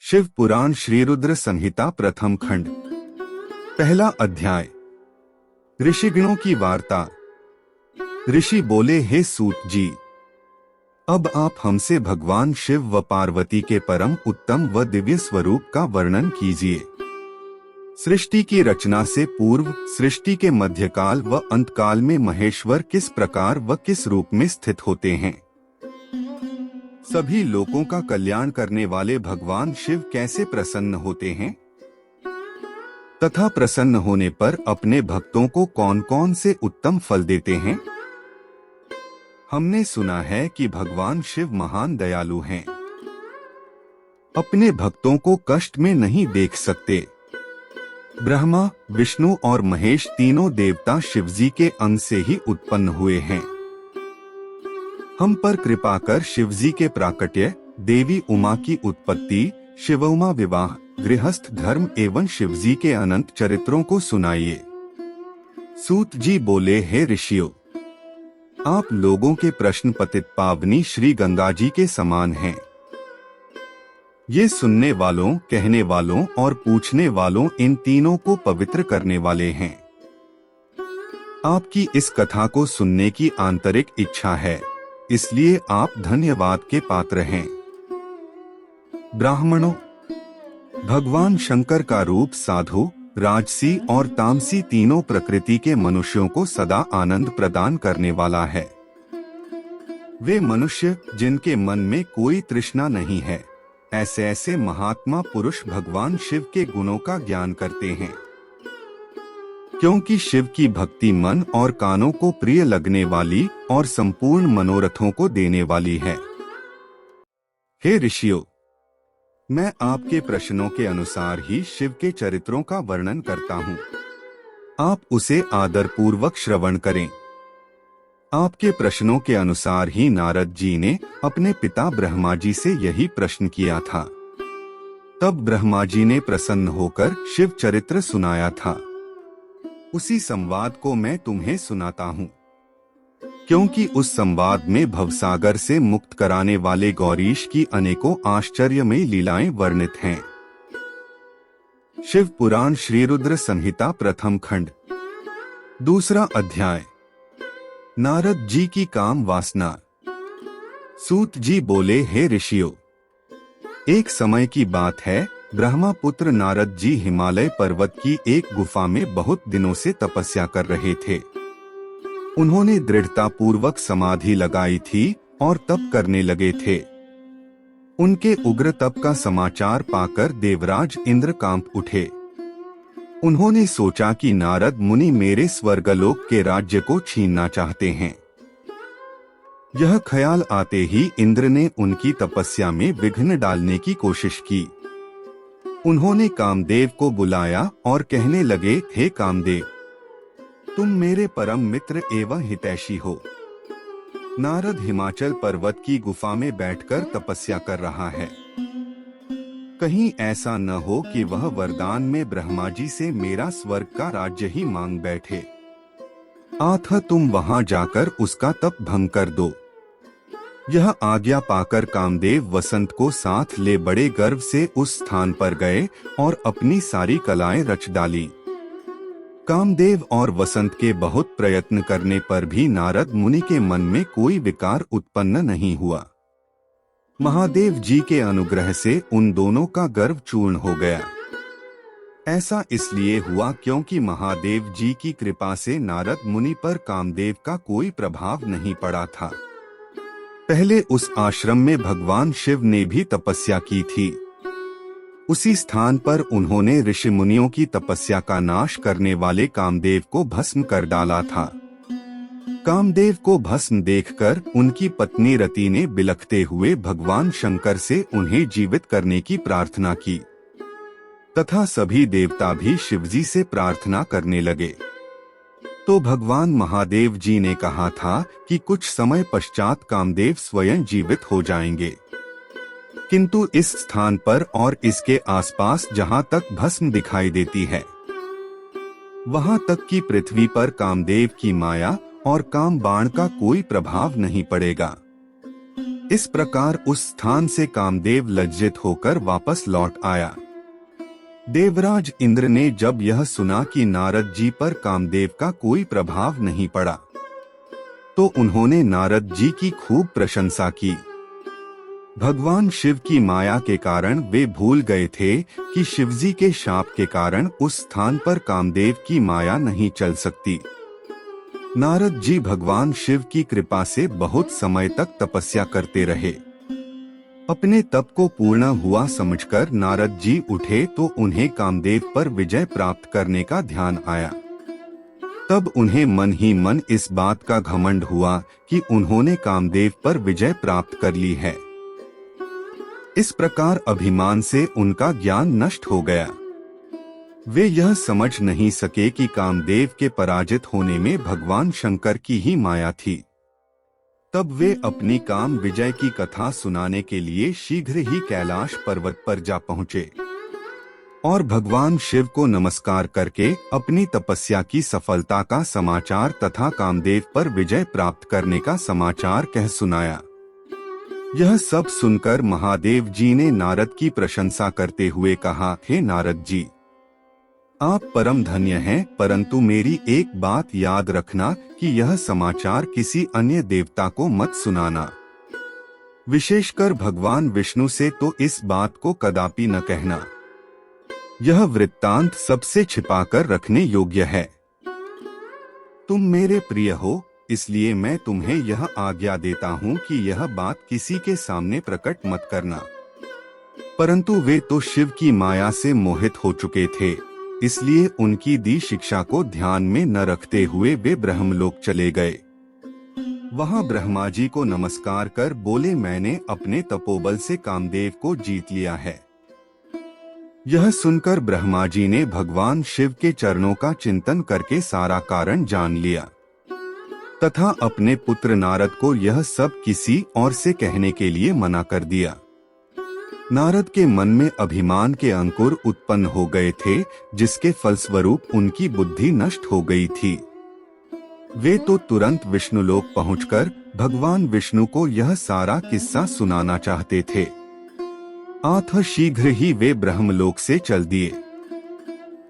शिव पुराण श्री रुद्र संहिता प्रथम खंड। पहला अध्याय। ऋषिगणों की वार्ता। ऋषि बोले, हे सूत जी, अब आप हमसे भगवान शिव व पार्वती के परम उत्तम व दिव्य स्वरूप का वर्णन कीजिए। सृष्टि की रचना से पूर्व, सृष्टि के मध्यकाल व अंतकाल में महेश्वर किस प्रकार व किस रूप में स्थित होते हैं। सभी लोगों का कल्याण करने वाले भगवान शिव कैसे प्रसन्न होते हैं तथा प्रसन्न होने पर अपने भक्तों को कौन कौन से उत्तम फल देते हैं। हमने सुना है कि भगवान शिव महान दयालु हैं, अपने भक्तों को कष्ट में नहीं देख सकते। ब्रह्मा, विष्णु और महेश तीनों देवता शिवजी के अंग से ही उत्पन्न हुए हैं। हम पर कृपा कर शिवजी के प्राकट्य, देवी उमा की उत्पत्ति, शिव उमा विवाह, गृहस्थ धर्म एवं शिवजी के अनंत चरित्रों को सुनाइए। सूत जी बोले, हे ऋषियों, आप लोगों के प्रश्न पतित पावनी श्री गंगा जी के समान हैं। ये सुनने वालों, कहने वालों और पूछने वालों इन तीनों को पवित्र करने वाले हैं। आपकी इस कथा को सुनने की आंतरिक इच्छा है, इसलिए आप धन्यवाद के पात्र हैं। ब्राह्मणों, भगवान शंकर का रूप साधु, राजसी और तामसी तीनों प्रकृति के मनुष्यों को सदा आनंद प्रदान करने वाला है। वे मनुष्य जिनके मन में कोई तृष्णा नहीं है, ऐसे ऐसे महात्मा पुरुष भगवान शिव के गुणों का ज्ञान करते हैं, क्योंकि शिव की भक्ति मन और कानों को प्रिय लगने वाली और संपूर्ण मनोरथों को देने वाली है। हे ऋषियों, मैं आपके प्रश्नों के अनुसार ही शिव के चरित्रों का वर्णन करता हूँ। आप उसे आदर पूर्वक श्रवण करें। आपके प्रश्नों के अनुसार ही नारद जी ने अपने पिता ब्रह्मा जी से यही प्रश्न किया था। तब ब्रह्मा जी ने प्रसन्न होकर शिव चरित्र सुनाया था। उसी संवाद को मैं तुम्हें सुनाता हूँ, क्योंकि उस संवाद में भवसागर से मुक्त कराने वाले गौरीश की अनेकों आश्चर्यमयी लीलाएं वर्णित हैं। शिव पुराण श्री रुद्र संहिता प्रथम खंड। दूसरा अध्याय। नारद जी की काम वासना। सूत जी बोले, हे ऋषियों, एक समय की बात है, ब्रह्मा पुत्र नारद जी हिमालय पर्वत की एक गुफा में बहुत दिनों से तपस्या कर रहे थे। उन्होंने दृढ़ता पूर्वक समाधि लगाई थी और तप करने लगे थे। उनके उग्र तप का समाचार पाकर देवराज इंद्र कांप उठे। उन्होंने सोचा कि नारद मुनि मेरे स्वर्गलोक के राज्य को छीनना चाहते हैं। यह ख्याल आते ही इंद्र ने उनकी तपस्या में विघ्न डालने की कोशिश की। उन्होंने कामदेव को बुलाया और कहने लगे, हे कामदेव, तुम मेरे परम मित्र एवं हितैषी हो। नारद हिमाचल पर्वत की गुफा में बैठकर तपस्या कर रहा है। कहीं ऐसा न हो कि वह वरदान में ब्रह्मा जी से मेरा स्वर्ग का राज्य ही मांग बैठे। अतः तुम वहां जाकर उसका तप भंग कर दो। यह आज्ञा पाकर कामदेव वसंत को साथ ले बड़े गर्व से उस स्थान पर गए और अपनी सारी कलाएं रच डाली। कामदेव और वसंत के बहुत प्रयत्न करने पर भी नारद मुनि के मन में कोई विकार उत्पन्न नहीं हुआ। महादेव जी के अनुग्रह से उन दोनों का गर्व चूर्ण हो गया। ऐसा इसलिए हुआ क्योंकि महादेव जी की कृपा से नारद मुनि पर कामदेव का कोई प्रभाव नहीं पड़ा था। पहले उस आश्रम में भगवान शिव ने भी तपस्या की थी। उसी स्थान पर उन्होंने ऋषि मुनियों की तपस्या का नाश करने वाले कामदेव को भस्म कर डाला था। कामदेव को भस्म देखकर उनकी पत्नी रति ने बिलखते हुए भगवान शंकर से उन्हें जीवित करने की प्रार्थना की, तथा सभी देवता भी शिवजी से प्रार्थना करने लगे। तो भगवान महादेव जी ने कहा था कि कुछ समय पश्चात कामदेव स्वयं जीवित हो जाएंगे, किंतु इस स्थान पर और इसके आसपास जहाँ तक भस्म दिखाई देती है, वहाँ तक की पृथ्वी पर कामदेव की माया और काम बाण का कोई प्रभाव नहीं पड़ेगा। इस प्रकार उस स्थान से कामदेव लज्जित होकर वापस लौट आया। देवराज इंद्र ने जब यह सुना कि नारद जी पर कामदेव का कोई प्रभाव नहीं पड़ा, तो उन्होंने नारद जी की खूब प्रशंसा की। भगवान शिव की माया के कारण वे भूल गए थे कि शिवजी के शाप के कारण उस स्थान पर कामदेव की माया नहीं चल सकती। नारद जी भगवान शिव की कृपा से बहुत समय तक तपस्या करते रहे। अपने तप को पूर्ण हुआ समझकर नारद जी उठे तो उन्हें कामदेव पर विजय प्राप्त करने का ध्यान आया। तब उन्हें मन ही मन इस बात का घमंड हुआ कि उन्होंने कामदेव पर विजय प्राप्त कर ली है। इस प्रकार अभिमान से उनका ज्ञान नष्ट हो गया। वे यह समझ नहीं सके कि कामदेव के पराजित होने में भगवान शंकर की ही माया थी। तब वे अपनी काम विजय की कथा सुनाने के लिए शीघ्र ही कैलाश पर्वत पर जा पहुँचे और भगवान शिव को नमस्कार करके अपनी तपस्या की सफलता का समाचार तथा कामदेव पर विजय प्राप्त करने का समाचार कह सुनाया। यह सब सुनकर महादेव जी ने नारद की प्रशंसा करते हुए कहा, हे नारद जी, आप परम धन्य हैं, परंतु मेरी एक बात याद रखना कि यह समाचार किसी अन्य देवता को मत सुनाना। विशेषकर भगवान विष्णु से तो इस बात को कदापि न कहना। यह वृत्तांत सबसे छिपाकर रखने योग्य है। तुम मेरे प्रिय हो, इसलिए मैं तुम्हें यह आज्ञा देता हूँ कि यह बात किसी के सामने प्रकट मत करना। परंतु वे तो शिव की माया से मोहित हो चुके थे, इसलिए उनकी दी शिक्षा को ध्यान में न रखते हुए वे ब्रह्मलोक चले गए। वहां ब्रह्मा जी को नमस्कार कर बोले, मैंने अपने तपोबल से कामदेव को जीत लिया है। यह सुनकर ब्रह्मा जी ने भगवान शिव के चरणों का चिंतन करके सारा कारण जान लिया तथा अपने पुत्र नारद को यह सब किसी और से कहने के लिए मना कर दिया। नारद के मन में अभिमान के अंकुर उत्पन्न हो गए थे, जिसके फलस्वरूप उनकी बुद्धि नष्ट हो गई थी। वे तो तुरंत विष्णुलोक पहुंचकर भगवान विष्णु को यह सारा किस्सा सुनाना चाहते थे। अतः शीघ्र ही वे ब्रह्मलोक से चल दिए।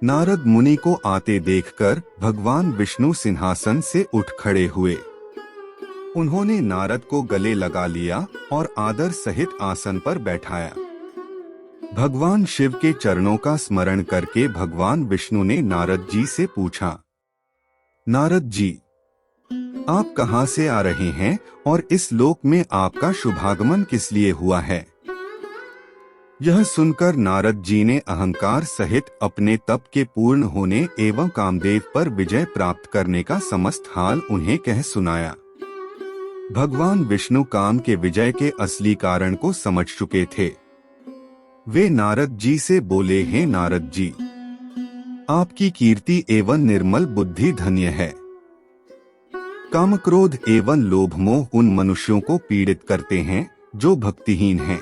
नारद मुनि को आते देखकर भगवान विष्णु सिंहासन से उठ खड़े हुए। उन्होंने नारद को गले लगा लिया और आदर सहित आसन पर बैठाया। भगवान शिव के चरणों का स्मरण करके भगवान विष्णु ने नारद जी से पूछा, नारद जी, आप कहां से आ रहे हैं और इस लोक में आपका शुभागमन किस लिए हुआ है? यह सुनकर नारद जी ने अहंकार सहित अपने तप के पूर्ण होने एवं कामदेव पर विजय प्राप्त करने का समस्त हाल उन्हें कह सुनाया। भगवान विष्णु काम के विजय के असली कारण को समझ चुके थे। वे नारद जी से बोले, हैं नारद जी, आपकी कीर्ति एवं निर्मल बुद्धि धन्य है। काम क्रोध एवं लोभ मोह उन मनुष्यों को पीड़ित करते हैं जो भक्तिहीन हैं।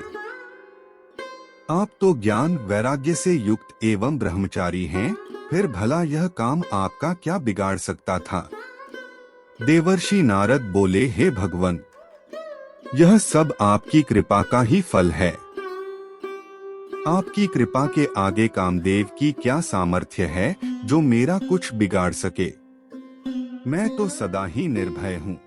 आप तो ज्ञान वैराग्य से युक्त एवं ब्रह्मचारी हैं, फिर भला यह काम आपका क्या बिगाड़ सकता था? देवर्षि नारद बोले, हे भगवान, यह सब आपकी कृपा का ही फल है। आपकी कृपा के आगे कामदेव की क्या सामर्थ्य है जो मेरा कुछ बिगाड़ सके? मैं तो सदा ही निर्भय हूँ।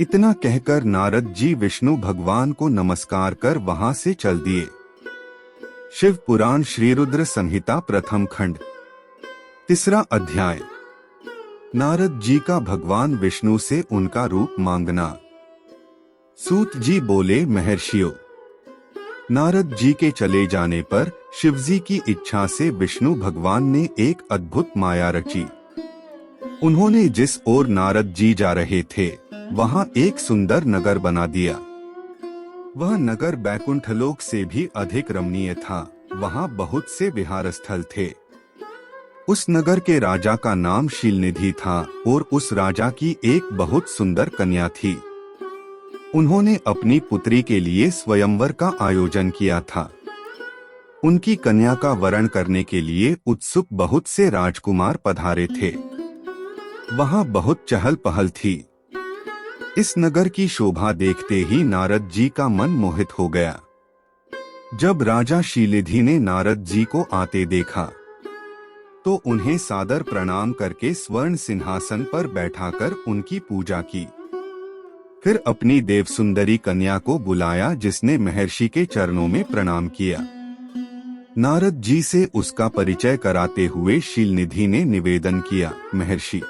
इतना कहकर नारद जी विष्णु भगवान को नमस्कार कर वहां से चल दिए। शिव पुराण श्री रुद्र संहिता प्रथम खंड, तीसरा अध्याय। नारद जी का भगवान विष्णु से उनका रूप मांगना। सूत जी बोले, महर्षियों, नारद जी के चले जाने पर शिवजी की इच्छा से विष्णु भगवान ने एक अद्भुत माया रची। उन्होंने जिस ओर नारद जी जा रहे थे वहां एक सुंदर नगर बना दिया। वह नगर बैकुंठलोक से भी अधिक रमणीय था। वहां बहुत से विहार स्थल थे। उस नगर के राजा का नाम शीलनिधि था और उस राजा की एक बहुत सुंदर कन्या थी। उन्होंने अपनी पुत्री के लिए स्वयंवर का आयोजन किया था। उनकी कन्या का वरण करने के लिए उत्सुक बहुत से राजकुमार पधारे थे। वहां बहुत चहल पहल थी। इस नगर की शोभा देखते ही नारद जी का मन मोहित हो गया। जब राजा शीलनिधि ने नारद जी को आते देखा तो उन्हें सादर प्रणाम करके स्वर्ण सिंहासन पर बैठाकर उनकी पूजा की। फिर अपनी देवसुंदरी कन्या को बुलाया, जिसने महर्षि के चरणों में प्रणाम किया। नारद जी से उसका परिचय कराते हुए शीलनिधि ने निवेदन किया, महर्षि,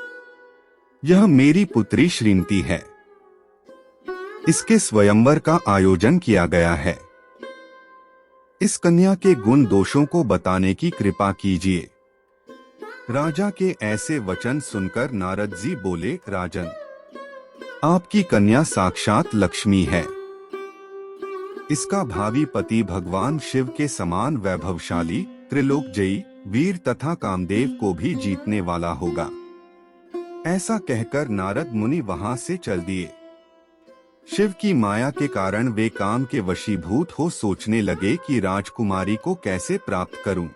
यह मेरी पुत्री श्रीमती है। इसके स्वयंवर का आयोजन किया गया है। इस कन्या के गुण दोषों को बताने की कृपा कीजिए। राजा के ऐसे वचन सुनकर नारद जी बोले, राजन, आपकी कन्या साक्षात लक्ष्मी है। इसका भावी पति भगवान शिव के समान वैभवशाली, त्रिलोकजयी, वीर तथा कामदेव को भी जीतने वाला होगा। ऐसा कहकर नारद मुनि वहां से चल दिए। शिव की माया के कारण वे काम के वशीभूत हो सोचने लगे कि राजकुमारी को कैसे प्राप्त करूं।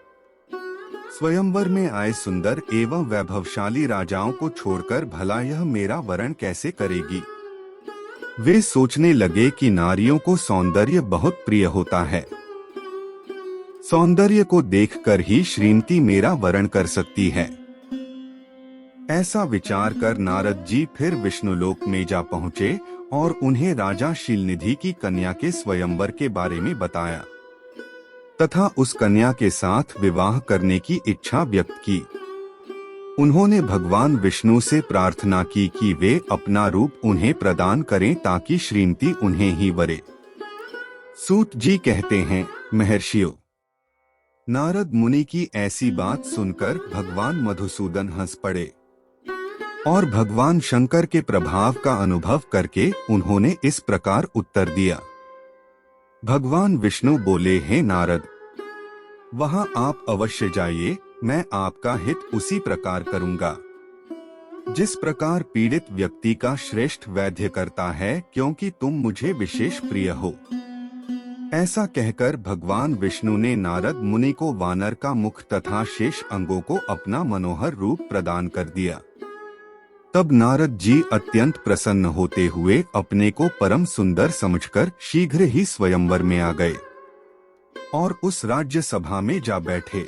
स्वयंवर में आए सुंदर एवं वैभवशाली राजाओं को छोड़कर भला यह मेरा वरण कैसे करेगी। वे सोचने लगे कि नारियों को सौंदर्य बहुत प्रिय होता है। सौंदर्य को देखकर ही श्रीमती मेरा वरण कर सकती है। ऐसा विचार कर नारद जी फिर विष्णुलोक में जा पहुँचे और उन्हें राजा शीलनिधि की कन्या के स्वयंवर के बारे में बताया तथा उस कन्या के साथ विवाह करने की इच्छा व्यक्त की। उन्होंने भगवान विष्णु से प्रार्थना की कि वे अपना रूप उन्हें प्रदान करें ताकि श्रीमती उन्हें ही वरे। सूत जी कहते हैं, महर्षियों, नारद मुनि की ऐसी बात सुनकर भगवान मधुसूदन हंस पड़े और भगवान शंकर के प्रभाव का अनुभव करके उन्होंने इस प्रकार उत्तर दिया। भगवान विष्णु बोले, हे नारद, वहां आप अवश्य जाइए। मैं आपका हित उसी प्रकार करूंगा जिस प्रकार पीड़ित व्यक्ति का श्रेष्ठ वैद्य करता है, क्योंकि तुम मुझे विशेष प्रिय हो। ऐसा कहकर भगवान विष्णु ने नारद मुनि को वानर का मुख तथा शेष अंगों को अपना मनोहर रूप प्रदान कर दिया। तब नारद जी अत्यंत प्रसन्न होते हुए अपने को परम सुंदर समझकर शीघ्र ही स्वयंवर में आ गए और उस राज्य सभा में जा बैठे।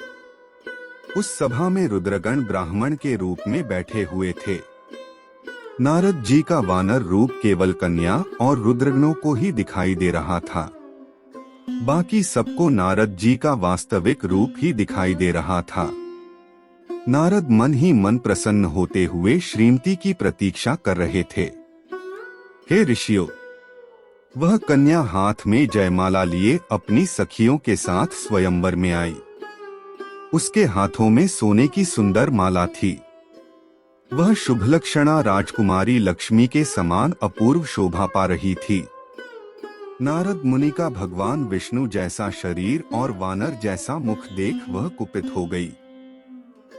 उस सभा में रुद्रगण ब्राह्मण के रूप में बैठे हुए थे। नारद जी का वानर रूप केवल कन्या और रुद्रगणों को ही दिखाई दे रहा था। बाकी सबको नारद जी का वास्तविक रूप ही दिखाई दे रहा था। नारद मन ही मन प्रसन्न होते हुए श्रीमती की प्रतीक्षा कर रहे थे। हे ऋषियों, वह कन्या हाथ में जयमाला लिए अपनी सखियों के साथ स्वयंवर में आई। उसके हाथों में सोने की सुंदर माला थी। वह शुभलक्षणा राजकुमारी लक्ष्मी के समान अपूर्व शोभा पा रही थी। नारद मुनि का भगवान विष्णु जैसा शरीर और वानर जैसा मुख देख वह कुपित हो गई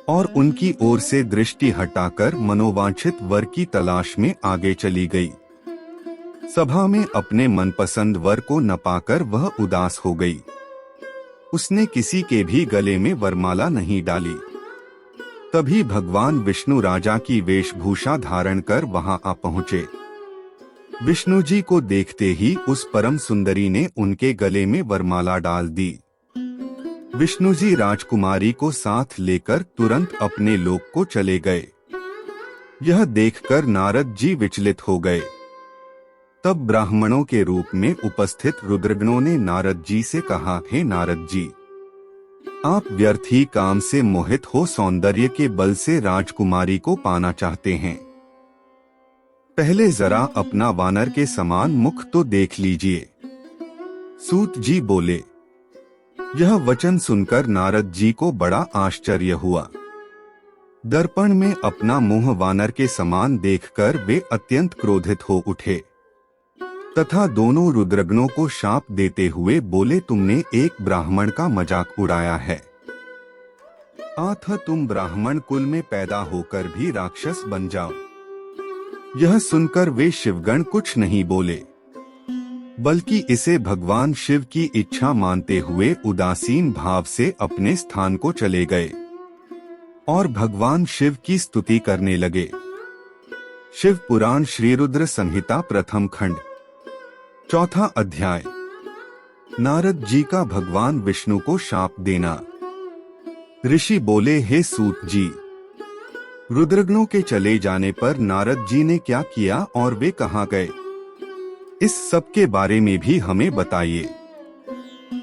और उनकी ओर से दृष्टि हटाकर मनोवांछित वर की तलाश में आगे चली गई। सभा में अपने मनपसंद वर को न पाकर वह उदास हो गई। उसने किसी के भी गले में वरमाला नहीं डाली। तभी भगवान विष्णु राजा की वेशभूषा धारण कर वहां आ पहुँचे। विष्णु जी को देखते ही उस परम सुंदरी ने उनके गले में वरमाला डाल दी। विष्णु जी राजकुमारी को साथ लेकर तुरंत अपने लोक को चले गए। यह देखकर नारद जी विचलित हो गए। तब ब्राह्मणों के रूप में उपस्थित रुद्रगणों ने नारद जी से कहा, हे नारद जी, आप व्यर्थ ही काम से मोहित हो सौंदर्य के बल से राजकुमारी को पाना चाहते हैं। पहले जरा अपना वानर के समान मुख तो देख लीजिए। सूत जी बोले। यह वचन सुनकर नारद जी को बड़ा आश्चर्य हुआ। दर्पण में अपना मुंह वानर के समान देखकर वे अत्यंत क्रोधित हो उठे तथा दोनों रुद्रगणों को शाप देते हुए बोले, तुमने एक ब्राह्मण का मजाक उड़ाया है। आथ तुम ब्राह्मण कुल में पैदा होकर भी राक्षस बन जाओ। यह सुनकर वे शिवगण कुछ नहीं बोले, बल्कि इसे भगवान शिव की इच्छा मानते हुए उदासीन भाव से अपने स्थान को चले गए और भगवान शिव की स्तुति करने लगे। शिव पुराण श्री रुद्र संहिता प्रथम खंड चौथा अध्याय। नारद जी का भगवान विष्णु को शाप देना। ऋषि बोले, हे सूत जी, रुद्रगणों के चले जाने पर नारद जी ने क्या किया और वे कहाँ गए, इस सब के बारे में भी हमें बताइए।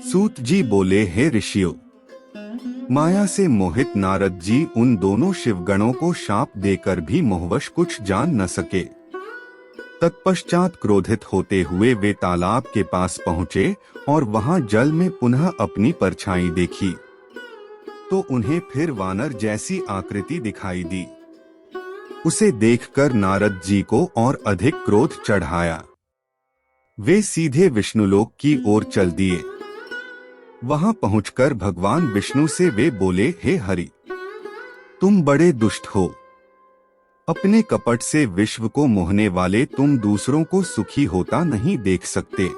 सूत जी बोले, हे ऋषियों, माया से मोहित नारद जी उन दोनों शिवगणों को शाप देकर भी मोहवश कुछ जान न सके। तत्पश्चात क्रोधित होते हुए वे तालाब के पास पहुँचे और वहां जल में पुनः अपनी परछाई देखी तो उन्हें फिर वानर जैसी आकृति दिखाई दी। उसे देखकर नारद जी को और अधिक क्रोध चढ़ाया। वे सीधे विष्णुलोक की ओर चल दिए। वहां पहुंचकर भगवान विष्णु से वे बोले, हे हरि, तुम बड़े दुष्ट हो। अपने कपट से विश्व को मोहने वाले तुम दूसरों को सुखी होता नहीं देख सकते।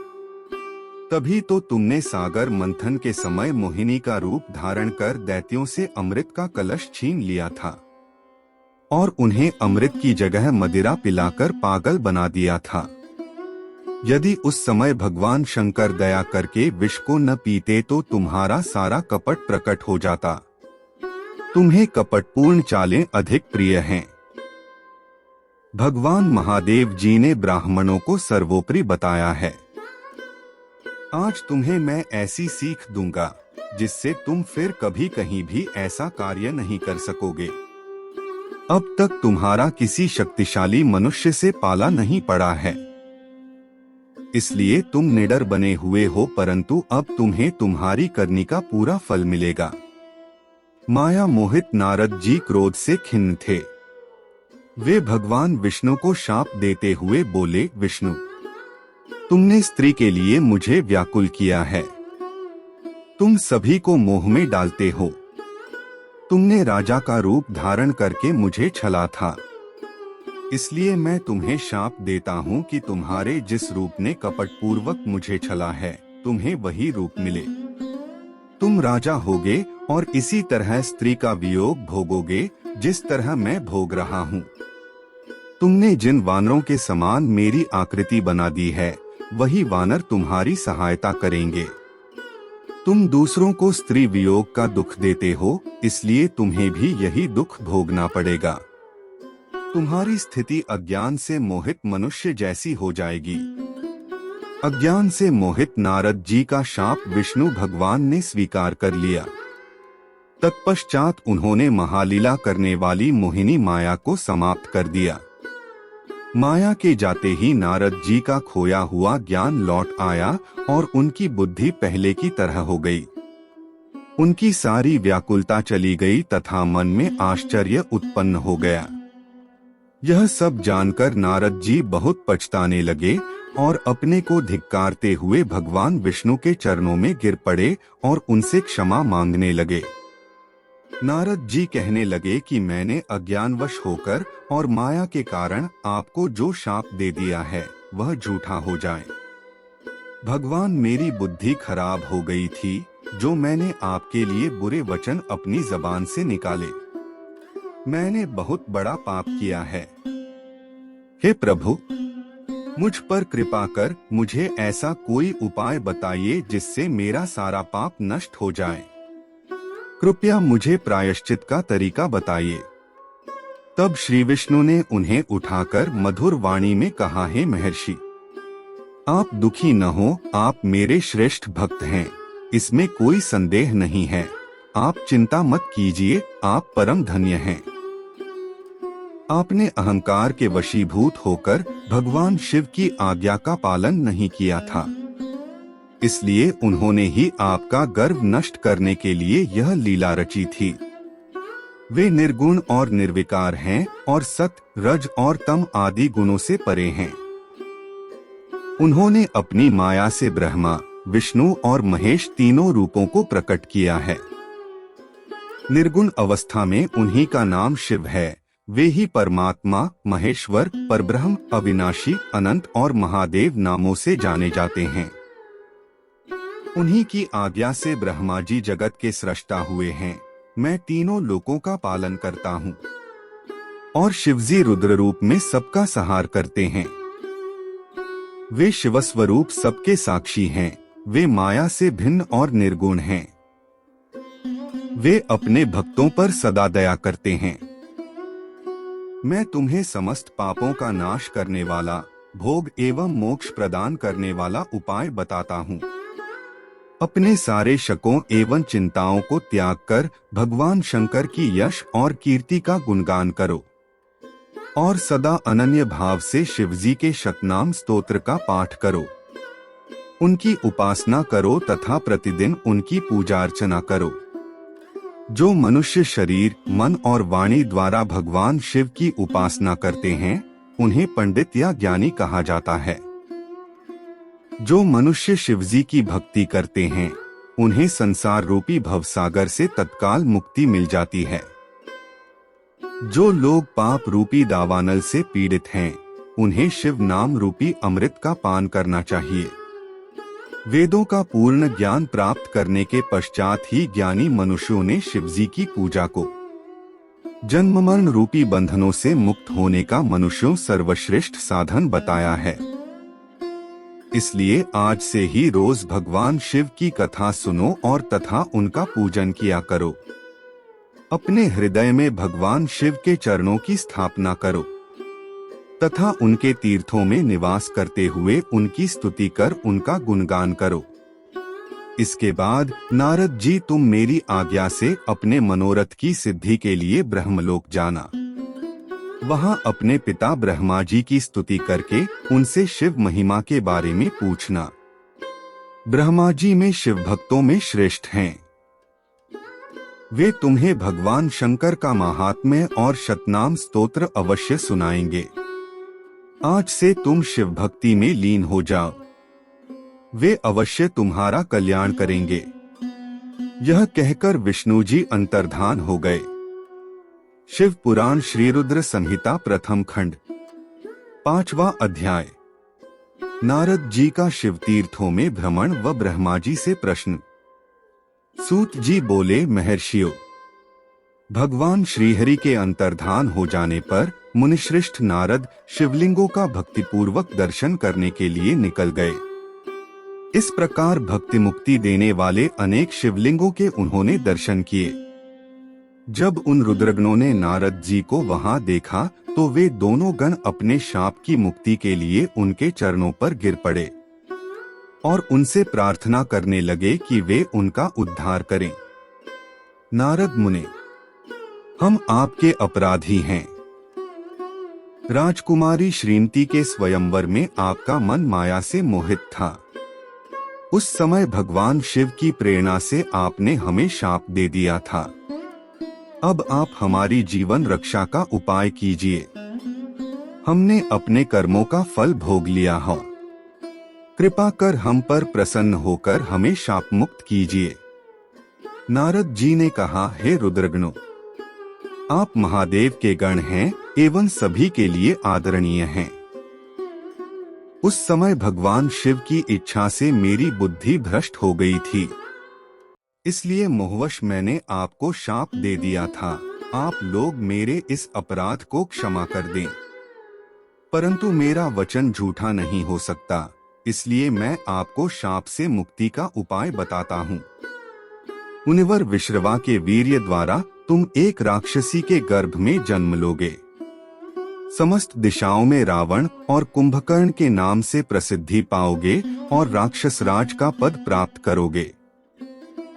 तभी तो तुमने सागर मंथन के समय मोहिनी का रूप धारण कर दैत्यों से अमृत का कलश छीन लिया था और उन्हें अमृत की जगह मदिरा पिलाकर पागल बना दिया था। यदि उस समय भगवान शंकर दया करके विष को न पीते तो तुम्हारा सारा कपट प्रकट हो जाता। तुम्हें कपटपूर्ण चालें अधिक प्रिय हैं। भगवान महादेव जी ने ब्राह्मणों को सर्वोपरि बताया है। आज तुम्हें मैं ऐसी सीख दूंगा जिससे तुम फिर कभी कहीं भी ऐसा कार्य नहीं कर सकोगे। अब तक तुम्हारा किसी शक्तिशाली मनुष्य से पाला नहीं पड़ा है, इसलिए तुम निडर बने हुए हो, परंतु अब तुम्हें तुम्हारी करनी का पूरा फल मिलेगा। माया मोहित नारद जी क्रोध से खिन्न थे। वे भगवान विष्णु को शाप देते हुए बोले, विष्णु, तुमने स्त्री के लिए मुझे व्याकुल किया है। तुम सभी को मोह में डालते हो। तुमने राजा का रूप धारण करके मुझे छला था, इसलिए मैं तुम्हें शाप देता हूँ कि तुम्हारे जिस रूप ने कपटपूर्वक मुझे छला है, तुम्हें वही रूप मिले। तुम राजा होगे और इसी तरह स्त्री का वियोग भोगोगे जिस तरह मैं भोग रहा हूँ। तुमने जिन वानरों के समान मेरी आकृति बना दी है, वही वानर तुम्हारी सहायता करेंगे। तुम दूसरों को स्त्री वियोग का दुख देते हो, इसलिए तुम्हें भी यही दुख भोगना पड़ेगा। तुम्हारी स्थिति अज्ञान से मोहित मनुष्य जैसी हो जाएगी। अज्ञान से मोहित नारद जी का शाप विष्णु भगवान ने स्वीकार कर लिया। तत्पश्चात उन्होंने महालीला करने वाली मोहिनी माया को समाप्त कर दिया। माया के जाते ही नारद जी का खोया हुआ ज्ञान लौट आया और उनकी बुद्धि पहले की तरह हो गई। उनकी सारी व्याकुलता चली गई तथा मन में आश्चर्य उत्पन्न हो गया। यह सब जानकर नारद जी बहुत पछताने लगे और अपने को धिक्कारते हुए भगवान विष्णु के चरणों में गिर पड़े और उनसे क्षमा मांगने लगे। नारद जी कहने लगे कि मैंने अज्ञानवश होकर और माया के कारण आपको जो शाप दे दिया है वह झूठा हो जाए। भगवान, मेरी बुद्धि खराब हो गई थी जो मैंने आपके लिए बुरे वचन अपनी जबान से निकाले। मैंने बहुत बड़ा पाप किया है। हे प्रभु, मुझ पर कृपा कर मुझे ऐसा कोई उपाय बताइए जिससे मेरा सारा पाप नष्ट हो जाए। कृपया मुझे प्रायश्चित का तरीका बताइए। तब श्री विष्णु ने उन्हें उठाकर मधुर वाणी में कहा, हे महर्षि, आप दुखी न हो, आप मेरे श्रेष्ठ भक्त हैं, इसमें कोई संदेह नहीं है। आप चिंता मत कीजिए, आप परम धन्य हैं। आपने अहंकार के वशीभूत होकर भगवान शिव की आज्ञा का पालन नहीं किया था, इसलिए उन्होंने ही आपका गर्व नष्ट करने के लिए यह लीला रची थी। वे निर्गुण और निर्विकार हैं और सत, रज और तम आदि गुणों से परे हैं। उन्होंने अपनी माया से ब्रह्मा, विष्णु और महेश तीनों रूपों को प्रकट किया है। निर्गुण अवस्था में उन्हीं का नाम शिव है। वे ही परमात्मा, महेश्वर, परब्रह्म, अविनाशी, अनंत और महादेव नामों से जाने जाते हैं। उन्हीं की आज्ञा से ब्रह्मा जी जगत के सृष्टा हुए हैं। मैं तीनों लोकों का पालन करता हूँ। और शिवजी रुद्र रूप में सबका संहार करते हैं। वे शिवस्वरूप सबके साक्षी हैं। वे माया से भिन्न और निर्गुण हैं। वे अपने भक्तों पर सदा दया करते हैं। मैं तुम्हें समस्त पापों का नाश करने वाला, भोग एवं मोक्ष प्रदान करने वाला उपाय बताता हूँ। अपने सारे शकों एवं चिंताओं को त्याग कर भगवान शंकर की यश और कीर्ति का गुणगान करो और सदा अनन्य भाव से शिवजी के शतनाम स्तोत्र का पाठ करो। उनकी उपासना करो तथा प्रतिदिन उनकी पूजा अर्चना करो। जो मनुष्य शरीर, मन और वाणी द्वारा भगवान शिव की उपासना करते हैं, उन्हें पंडित या ज्ञानी कहा जाता है। जो मनुष्य शिवजी की भक्ति करते हैं, उन्हें संसार रूपी भवसागर से तत्काल मुक्ति मिल जाती है। जो लोग पाप रूपी दावानल से पीड़ित हैं, उन्हें शिव नाम रूपी अमृत का पान करना चाहिए। वेदों का पूर्ण ज्ञान प्राप्त करने के पश्चात ही ज्ञानी मनुष्यों ने शिवजी की पूजा को जन्म मरण रूपी बंधनों से मुक्त होने का मनुष्यों सर्वश्रेष्ठ साधन बताया है। इसलिए आज से ही रोज भगवान शिव की कथा सुनो और तथा उनका पूजन किया करो। अपने हृदय में भगवान शिव के चरणों की स्थापना करो तथा उनके तीर्थों में निवास करते हुए उनकी स्तुति कर उनका गुणगान करो। इसके बाद नारद जी, तुम मेरी आज्ञा से अपने मनोरथ की सिद्धि के लिए ब्रह्मलोक जाना। वहां अपने पिता ब्रह्मा जी की स्तुति करके उनसे शिव महिमा के बारे में पूछना। ब्रह्मा जी में शिव भक्तों में श्रेष्ठ हैं। वे तुम्हें भगवान शंकर का महात्म्य और शतनाम स्तोत्र अवश्य सुनाएंगे। आज से तुम शिव भक्ति में लीन हो जाओ। वे अवश्य तुम्हारा कल्याण करेंगे। यह कहकर विष्णु जी अंतर्धान हो गए। शिव पुराण श्री रुद्र संहिता प्रथम खंड 5वां अध्याय। नारद जी का शिव तीर्थों में भ्रमण व ब्रह्मा जी से प्रश्न। सूत जी बोले, महर्षियों, भगवान श्रीहरि के अंतर्धान हो जाने पर मुनिश्रेष्ठ नारद शिवलिंगों का भक्तिपूर्वक दर्शन करने के लिए निकल गए। इस प्रकार भक्ति मुक्ति देने वाले अनेक शिवलिंगों के उन्होंने दर्शन किए। जब उन रुद्रगणों ने नारद जी को वहां देखा तो वे दोनों गण अपने शाप की मुक्ति के लिए उनके चरणों पर गिर पड़े और उनसे प्रार्थना करने लगे कि वे उनका उद्धार करें। नारद मुने, हम आपके अपराधी हैं। राजकुमारी श्रीमती के स्वयंवर में आपका मन माया से मोहित था। उस समय भगवान शिव की प्रेरणा से आपने हमें शाप दे दिया था। अब आप हमारी जीवन रक्षा का उपाय कीजिए। हमने अपने कर्मों का फल भोग लिया है। कृपा कर हम पर प्रसन्न होकर हमें शाप मुक्त कीजिए। नारद जी ने कहा, हे रुद्रगणों, आप महादेव के गण हैं एवं सभी के लिए आदरणीय हैं। उस समय भगवान शिव की इच्छा से मेरी बुद्धि भ्रष्ट हो गई थी, इसलिए मोहवश मैंने आपको शाप दे दिया था। आप लोग मेरे इस अपराध को क्षमा कर दें। परंतु मेरा वचन झूठा नहीं हो सकता, इसलिए मैं आपको शाप से मुक्ति का उपाय बताता हूँ। मुनिवर विश्रवा के वीर्य द्वारा तुम एक राक्षसी के गर्भ में जन्म लोगे। समस्त दिशाओं में रावण और कुंभकर्ण के नाम से प्रसिद्धि पाओगे और राक्षस राज का पद प्राप्त करोगे।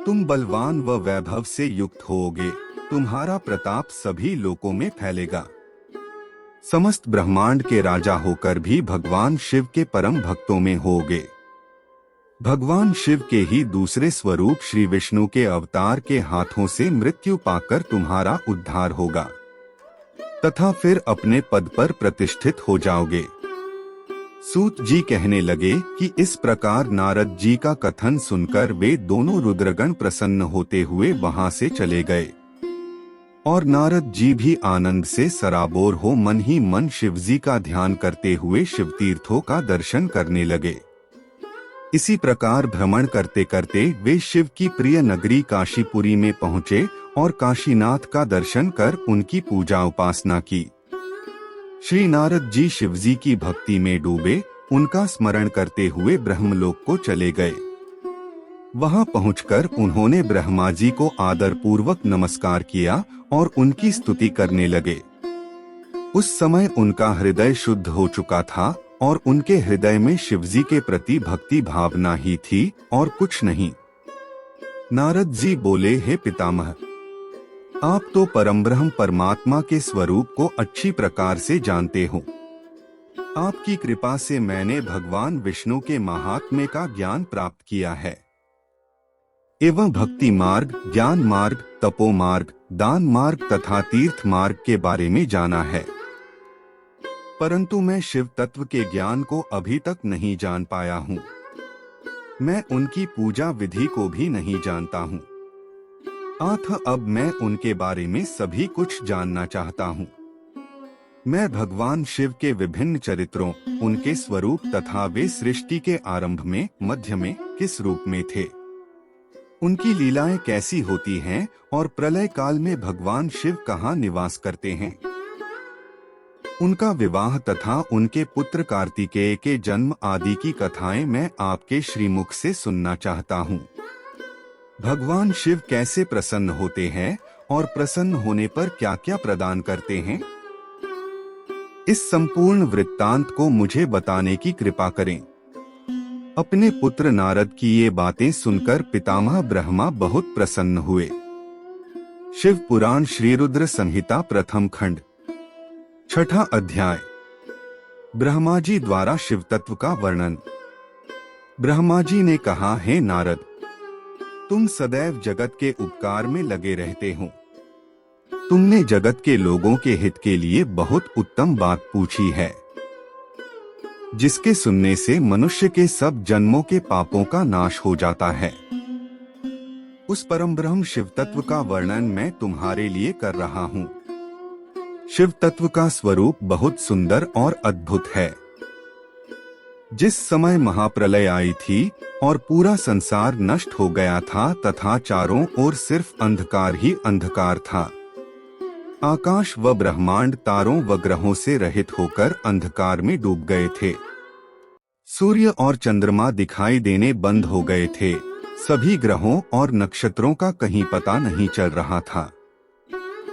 तुम बलवान व वैभव से युक्त होोगे। तुम्हारा प्रताप सभी लोकों में फैलेगा। समस्त ब्रह्मांड के राजा होकर भी भगवान शिव के परम भक्तों में होगे। भगवान शिव के ही दूसरे स्वरूप श्री विष्णु के अवतार के हाथों से मृत्यु पाकर तुम्हारा उद्धार होगा तथा फिर अपने पद पर प्रतिष्ठित हो जाओगे। सूत जी कहने लगे कि इस प्रकार नारद जी का कथन सुनकर वे दोनों रुद्रगण प्रसन्न होते हुए वहां से चले गए और नारद जी भी आनंद से सराबोर हो मन ही मन शिवजी का ध्यान करते हुए शिव तीर्थों का दर्शन करने लगे। इसी प्रकार भ्रमण करते करते वे शिव की प्रिय नगरी काशीपुरी में पहुँचे और काशीनाथ का दर्शन कर उनकी पूजा उपासना की। श्री नारद जी शिवजी की भक्ति में डूबे, उनका स्मरण करते हुए ब्रह्मलोक को चले गए। वहां पहुंचकर उन्होंने ब्रह्मा जी को आदर पूर्वक नमस्कार किया और उनकी स्तुति करने लगे। उस समय उनका हृदय शुद्ध हो चुका था और उनके हृदय में शिवजी के प्रति भक्ति भावना ही थी और कुछ नहीं। नारद जी बोले, हे पितामह, आप तो परमब्रह्म परमात्मा के स्वरूप को अच्छी प्रकार से जानते हो। आपकी कृपा से मैंने भगवान विष्णु के महात्म्य का ज्ञान प्राप्त किया है एवं भक्ति मार्ग, ज्ञान मार्ग, तपो मार्ग, दान मार्ग तथा तीर्थ मार्ग के बारे में जाना है, परंतु मैं शिव तत्व के ज्ञान को अभी तक नहीं जान पाया हूँ। मैं उनकी पूजा विधि को भी नहीं जानता हूँ, अतः अब मैं उनके बारे में सभी कुछ जानना चाहता हूँ। मैं भगवान शिव के विभिन्न चरित्रों, उनके स्वरूप तथा वे सृष्टि के आरंभ में, मध्य में किस रूप में थे, उनकी लीलाएं कैसी होती हैं और प्रलय काल में भगवान शिव कहाँ निवास करते हैं, उनका विवाह तथा उनके पुत्र कार्तिकेय के जन्म आदि की कथाएं मैं आपके श्रीमुख से सुनना चाहता हूँ। भगवान शिव कैसे प्रसन्न होते हैं और प्रसन्न होने पर क्या क्या प्रदान करते हैं, इस संपूर्ण वृत्तांत को मुझे बताने की कृपा करें। अपने पुत्र नारद की ये बातें सुनकर पितामह ब्रह्मा बहुत प्रसन्न हुए। शिव पुराण श्री रुद्र संहिता प्रथम खंड, छठा अध्याय। ब्रह्मा जी द्वारा शिव तत्व का वर्णन। ब्रह्मा जी ने कहा, हे नारद, तुम सदैव जगत के उपकार में लगे रहते हो। तुमने जगत के लोगों के हित के लिए बहुत उत्तम बात पूछी है, जिसके सुनने से मनुष्य के सब जन्मों के पापों का नाश हो जाता है। उस परम ब्रह्म शिव तत्व का वर्णन मैं तुम्हारे लिए कर रहा हूँ। शिव तत्व का स्वरूप बहुत सुंदर और अद्भुत है। जिस समय महाप्रलय आई थी और पूरा संसार नष्ट हो गया था तथा चारों ओर सिर्फ अंधकार ही अंधकार था, आकाश व ब्रह्मांड तारों व ग्रहों से रहित होकर अंधकार में डूब गए थे। सूर्य और चंद्रमा दिखाई देने बंद हो गए थे। सभी ग्रहों और नक्षत्रों का कहीं पता नहीं चल रहा था।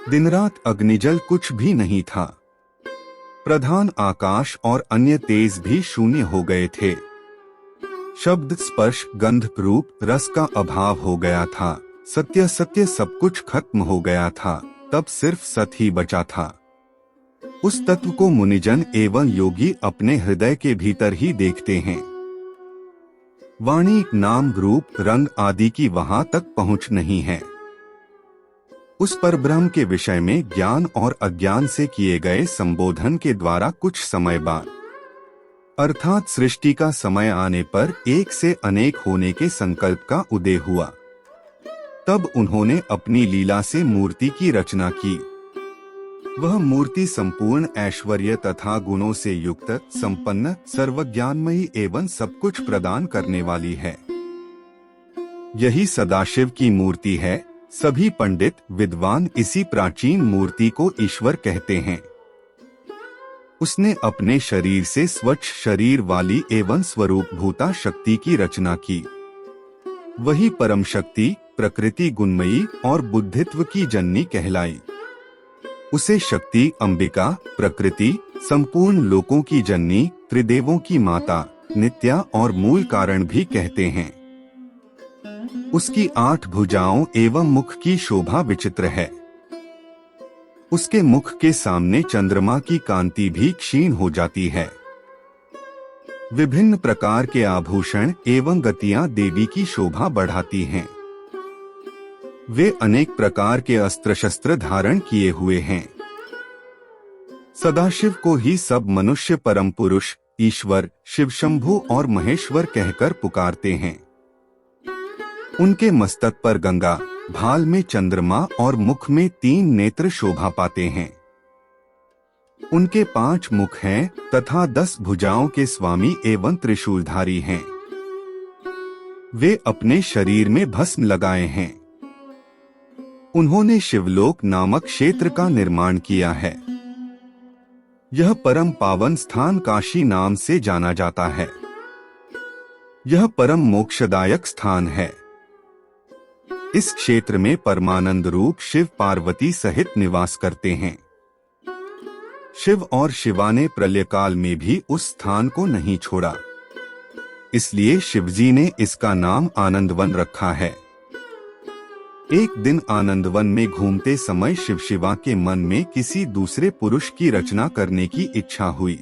दिन रात अग्निजल कुछ भी नहीं था। प्रधान आकाश और अन्य तेज भी शून्य हो गए थे। शब्द, स्पर्श, गंध, रूप, रस का अभाव हो गया था। सत्य सत्य सब कुछ खत्म हो गया था। तब सिर्फ सत ही बचा था। उस तत्व को मुनिजन एवं योगी अपने हृदय के भीतर ही देखते हैं। वाणी, नाम, रूप, रंग आदि की वहां तक पहुंच नहीं है। उस पर ब्रह्म के विषय में ज्ञान और अज्ञान से किए गए संबोधन के द्वारा कुछ समय बाद, अर्थात सृष्टि का समय आने पर एक से अनेक होने के संकल्प का उदय हुआ। तब उन्होंने अपनी लीला से मूर्ति की रचना की। वह मूर्ति संपूर्ण ऐश्वर्य तथा गुणों से युक्त, संपन्न, सर्वज्ञानमयी एवं सब कुछ प्रदान करने वाली है। यही सदाशिव की मूर्ति है। सभी पंडित विद्वान इसी प्राचीन मूर्ति को ईश्वर कहते हैं। उसने अपने शरीर से स्वच्छ शरीर वाली एवं स्वरूप भूता शक्ति की रचना की। वही परम शक्ति, प्रकृति गुणमयी और बुद्धित्व की जननी कहलाई। उसे शक्ति, अंबिका, प्रकृति, संपूर्ण लोकों की जननी, त्रिदेवों की माता, नित्या और मूल कारण भी कहते हैं। उसकी 8 भुजाओं एवं मुख की शोभा विचित्र है। उसके मुख के सामने चंद्रमा की कांति भी क्षीण हो जाती है। विभिन्न प्रकार के आभूषण एवं गतियां देवी की शोभा बढ़ाती हैं। वे अनेक प्रकार के अस्त्र शस्त्र धारण किए हुए हैं। सदाशिव को ही सब मनुष्य परम पुरुष, ईश्वर, शिव शंभु और महेश्वर कहकर पुकारते हैं। उनके मस्तक पर गंगा, भाल में चंद्रमा और मुख में 3 नेत्र शोभा पाते हैं। उनके 5 मुख हैं तथा 10 भुजाओं के स्वामी एवं त्रिशूलधारी हैं। वे अपने शरीर में भस्म लगाए हैं। उन्होंने शिवलोक नामक क्षेत्र का निर्माण किया है। यह परम पावन स्थान काशी नाम से जाना जाता है। यह परम मोक्षदायक स्थान है। इस क्षेत्र में परमानंद रूप शिव पार्वती सहित निवास करते हैं। शिव और शिवा ने प्रलय काल में भी उस स्थान को नहीं छोड़ा, इसलिए शिवजी ने इसका नाम आनंदवन रखा है। एक दिन आनंदवन में घूमते समय शिव शिवा के मन में किसी दूसरे पुरुष की रचना करने की इच्छा हुई।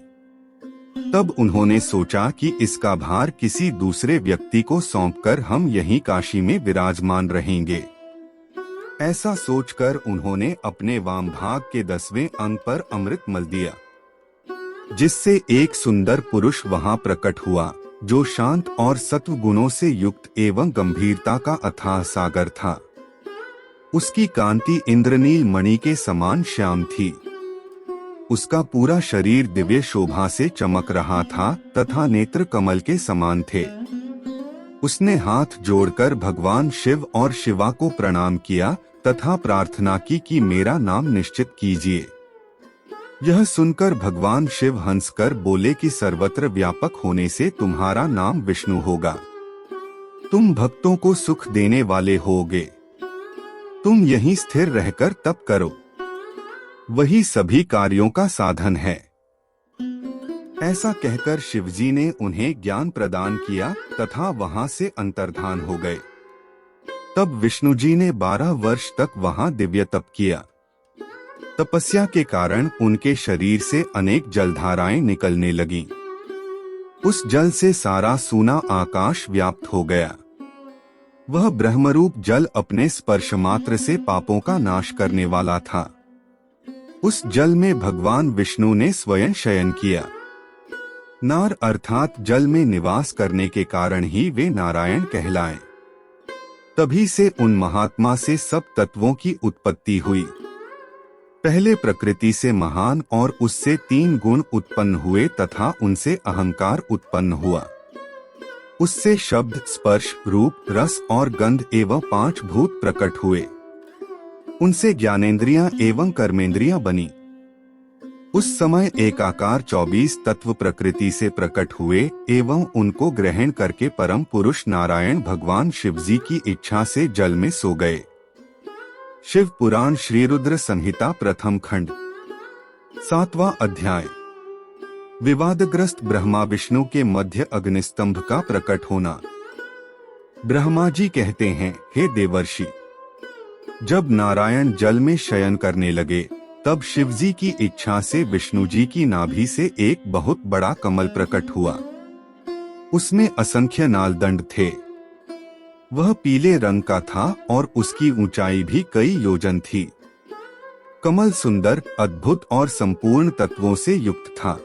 तब उन्होंने सोचा कि इसका भार किसी दूसरे व्यक्ति को सौंपकर हम यहीं काशी में विराजमान रहेंगे। ऐसा सोचकर उन्होंने अपने वाम भाग के 10वें अंग पर अमृत मल दिया, जिससे एक सुंदर पुरुष वहां प्रकट हुआ, जो शांत और सत्व गुणों से युक्त एवं गंभीरता का अथाह सागर था। उसकी कांति इंद्रनील मणि के समान श्याम थी। उसका पूरा शरीर दिव्य शोभा से चमक रहा था तथा नेत्र कमल के समान थे। उसने हाथ जोड़कर भगवान शिव और शिवा को प्रणाम किया तथा प्रार्थना की कि मेरा नाम निश्चित कीजिए। यह सुनकर भगवान शिव हंसकर बोले कि सर्वत्र व्यापक होने से तुम्हारा नाम विष्णु होगा। तुम भक्तों को सुख देने वाले होगे। तुम यहीं स्थिर रहकर तप करो, वही सभी कार्यों का साधन है। ऐसा कहकर शिवजी ने उन्हें ज्ञान प्रदान किया तथा वहां से अंतर्धान हो गए। तब विष्णुजी ने 12 वर्ष तक वहां दिव्य तप किया। तपस्या के कारण उनके शरीर से अनेक जलधाराएं निकलने लगीं। उस जल से सारा सूना आकाश व्याप्त हो गया। वह ब्रह्मरूप जल अपने स्पर्श मात्र से पापों का नाश करने वाला था। उस जल में भगवान विष्णु ने स्वयं शयन किया। नार अर्थात जल में निवास करने के कारण ही वे नारायण कहलाए। तभी से उन महात्मा से सब तत्वों की उत्पत्ति हुई। पहले प्रकृति से महान और उससे 3 गुण उत्पन्न हुए तथा उनसे अहंकार उत्पन्न हुआ। उससे शब्द, स्पर्श, रूप, रस और गंध एवं 5 भूत प्रकट हुए। उनसे ज्ञानेंद्रियां एवं कर्मेंद्रियां बनी। उस समय एकाकार 24 तत्व प्रकृति से प्रकट हुए एवं उनको ग्रहण करके परम पुरुष नारायण भगवान शिवजी की इच्छा से जल में सो गए। शिव पुराण श्री रुद्र संहिता प्रथम खंड 7वां अध्याय। विवादग्रस्त ब्रह्मा विष्णु के मध्य अग्निस्तंभ का प्रकट होना। ब्रह्मा जी कहते हैं, हे देवर्षि, जब नारायण जल में शयन करने लगे तब शिवजी की इच्छा से विष्णु जी की नाभि से एक बहुत बड़ा कमल प्रकट हुआ। उसमें असंख्य नालदंड थे। वह पीले रंग का था और उसकी ऊंचाई भी कई योजन थी। कमल सुंदर, अद्भुत और संपूर्ण तत्वों से युक्त था।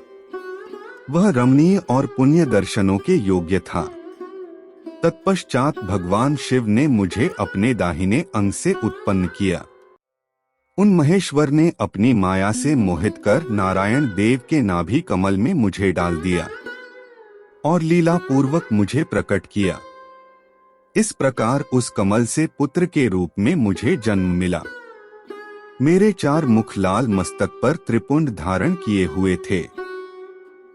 वह रमणीय और पुण्य दर्शनों के योग्य था। तत्पश्चात भगवान शिव ने मुझे अपने दाहिने अंग से उत्पन्न किया। उन महेश्वर ने अपनी माया से मोहित कर नारायण देव के नाभि कमल में मुझे डाल दिया और लीला पूर्वक मुझे प्रकट किया। इस प्रकार उस कमल से पुत्र के रूप में मुझे जन्म मिला। मेरे 4 मुख लाल मस्तक पर त्रिपुंड धारण किए हुए थे।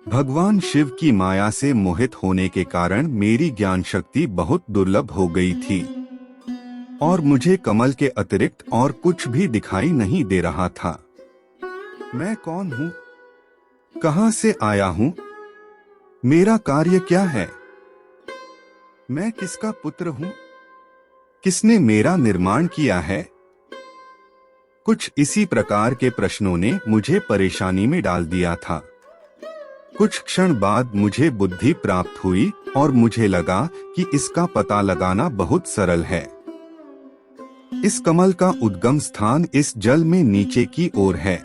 भगवान शिव की माया से मोहित होने के कारण मेरी ज्ञान शक्ति बहुत दुर्लभ हो गई थी और मुझे कमल के अतिरिक्त और कुछ भी दिखाई नहीं दे रहा था। मैं कौन हूँ? कहाँ से आया हूँ? मेरा कार्य क्या है? मैं किसका पुत्र हूँ? किसने मेरा निर्माण किया है? कुछ इसी प्रकार के प्रश्नों ने मुझे परेशानी में डाल दिया था। कुछ क्षण बाद मुझे बुद्धि प्राप्त हुई और मुझे लगा कि इसका पता लगाना बहुत सरल है। इस कमल का उद्गम स्थान इस जल में नीचे की ओर है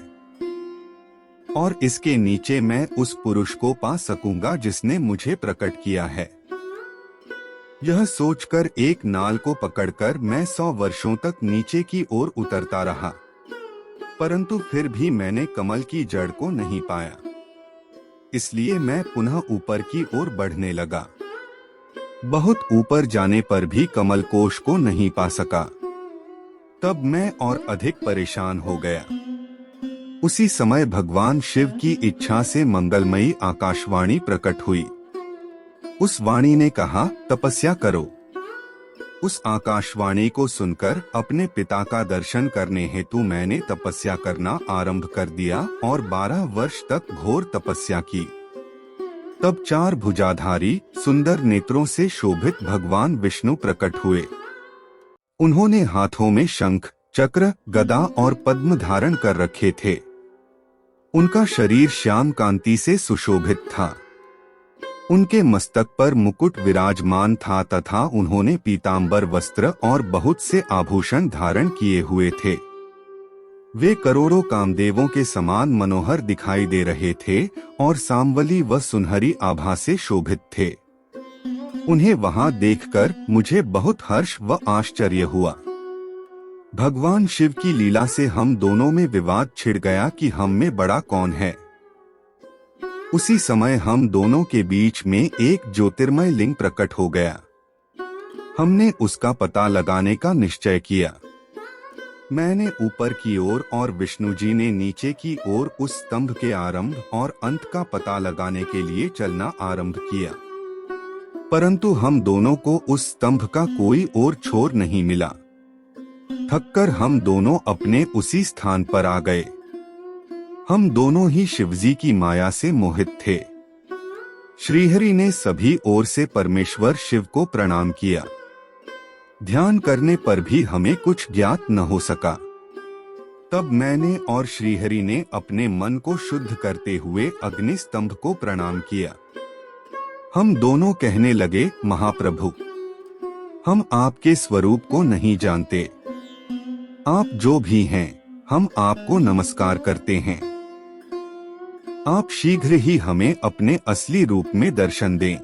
और इसके नीचे मैं उस पुरुष को पा सकूंगा जिसने मुझे प्रकट किया है। यह सोचकर एक नाल को पकड़कर मैं 100 वर्षों तक नीचे की ओर उतरता रहा, परंतु फिर भी मैंने कमल की जड़ को नहीं पाया। इसलिए मैं पुनः ऊपर की ओर बढ़ने लगा। बहुत ऊपर जाने पर भी कमल कोश को नहीं पा सका। तब मैं और अधिक परेशान हो गया। उसी समय भगवान शिव की इच्छा से मंगलमयी आकाशवाणी प्रकट हुई। उस वाणी ने कहा, तपस्या करो। उस आकाशवाणी को सुनकर अपने पिता का दर्शन करने हेतु मैंने तपस्या करना आरंभ कर दिया और 12 वर्ष तक घोर तपस्या की। तब 4 भुजाधारी सुंदर नेत्रों से शोभित भगवान विष्णु प्रकट हुए। उन्होंने हाथों में शंख, चक्र, गदा और पद्म धारण कर रखे थे। उनका शरीर श्याम कांति से सुशोभित था। उनके मस्तक पर मुकुट विराजमान था तथा उन्होंने पीतांबर वस्त्र और बहुत से आभूषण धारण किए हुए थे। वे करोड़ों कामदेवों के समान मनोहर दिखाई दे रहे थे और सांवली व सुनहरी आभा से शोभित थे। उन्हें वहां देखकर मुझे बहुत हर्ष व आश्चर्य हुआ। भगवान शिव की लीला से हम दोनों में विवाद छिड़ गया कि हम में बड़ा कौन है। उसी समय हम दोनों के बीच में एक ज्योतिर्मय लिंग प्रकट हो गया। हमने उसका पता लगाने का निश्चय किया। मैंने ऊपर की ओर और विष्णु जी ने नीचे की ओर उस स्तंभ के आरंभ और अंत का पता लगाने के लिए चलना आरंभ किया, परंतु हम दोनों को उस स्तंभ का कोई और छोर नहीं मिला। थककर हम दोनों अपने उसी स्थान पर आ गए। हम दोनों ही शिवजी की माया से मोहित थे। श्रीहरि ने सभी ओर से परमेश्वर शिव को प्रणाम किया। ध्यान करने पर भी हमें कुछ ज्ञात न हो सका। तब मैंने और श्रीहरि ने अपने मन को शुद्ध करते हुए अग्नि स्तंभ को प्रणाम किया। हम दोनों कहने लगे, महाप्रभु, हम आपके स्वरूप को नहीं जानते। आप जो भी हैं, हम आपको नमस्कार करते हैं। आप शीघ्र ही हमें अपने असली रूप में दर्शन दें।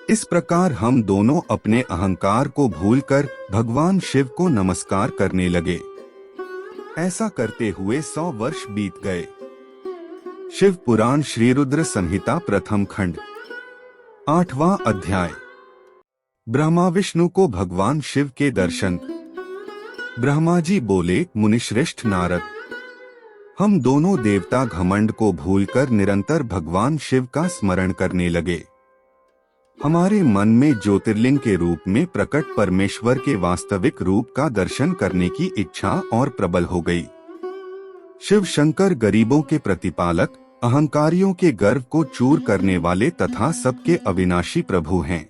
इस प्रकार हम दोनों अपने अहंकार को भूलकर भगवान शिव को नमस्कार करने लगे। ऐसा करते हुए 100 वर्ष बीत गए। शिव पुराण श्री रुद्र संहिता प्रथम खंड 8वां अध्याय। ब्रह्मा विष्णु को भगवान शिव के दर्शन। ब्रह्मा जी बोले, मुनिश्रेष्ठ नारद, हम दोनों देवता घमंड को भूलकर निरंतर भगवान शिव का स्मरण करने लगे। हमारे मन में ज्योतिर्लिंग के रूप में प्रकट परमेश्वर के वास्तविक रूप का दर्शन करने की इच्छा और प्रबल हो गई। शिव शंकर गरीबों के प्रतिपालक, अहंकारियों के गर्व को चूर करने वाले तथा सबके अविनाशी प्रभु हैं।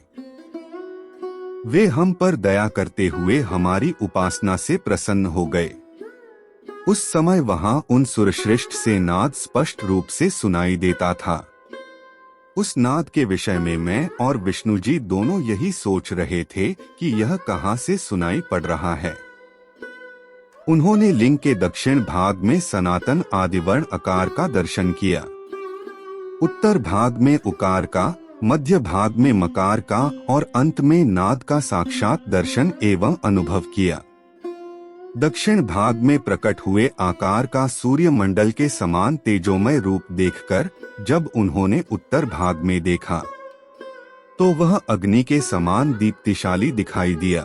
वे हम पर दया करते हुए हमारी उपासना से प्रसन्न हो गए। उस समय वहां उन सुरश्रेष्ठ से नाद स्पष्ट रूप से सुनाई देता था। उस नाद के विषय में मैं और विष्णु जी दोनों यही सोच रहे थे कि यह कहां से सुनाई पड़ रहा है। उन्होंने लिंग के दक्षिण भाग में सनातन आदिवर्ण अकार का दर्शन किया, उत्तर भाग में उकार का, मध्य भाग में मकार का और अंत में नाद का साक्षात दर्शन एवं अनुभव किया। दक्षिण भाग में प्रकट हुए आकार का सूर्य मंडल के समान तेजोमय रूप देखकर जब उन्होंने उत्तर भाग में देखा तो वह अग्नि के समान दीप्तिशाली दिखाई दिया।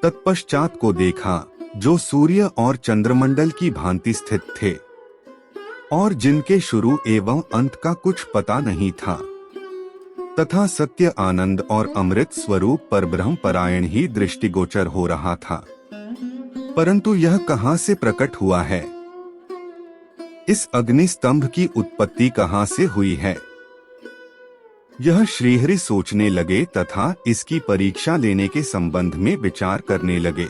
तत्पश्चात को देखा जो सूर्य और चंद्रमंडल की भांति स्थित थे और जिनके शुरू एवं अंत का कुछ पता नहीं था, तथा सत्य आनंद और अमृत स्वरूप परब्रह्म परायण ही दृष्टिगोचर हो रहा था। परंतु यह कहां से प्रकट हुआ है? इस अग्नि स्तंभ की उत्पत्ति कहां से हुई है? यह श्रीहरि सोचने लगे तथा इसकी परीक्षा लेने के संबंध में विचार करने लगे।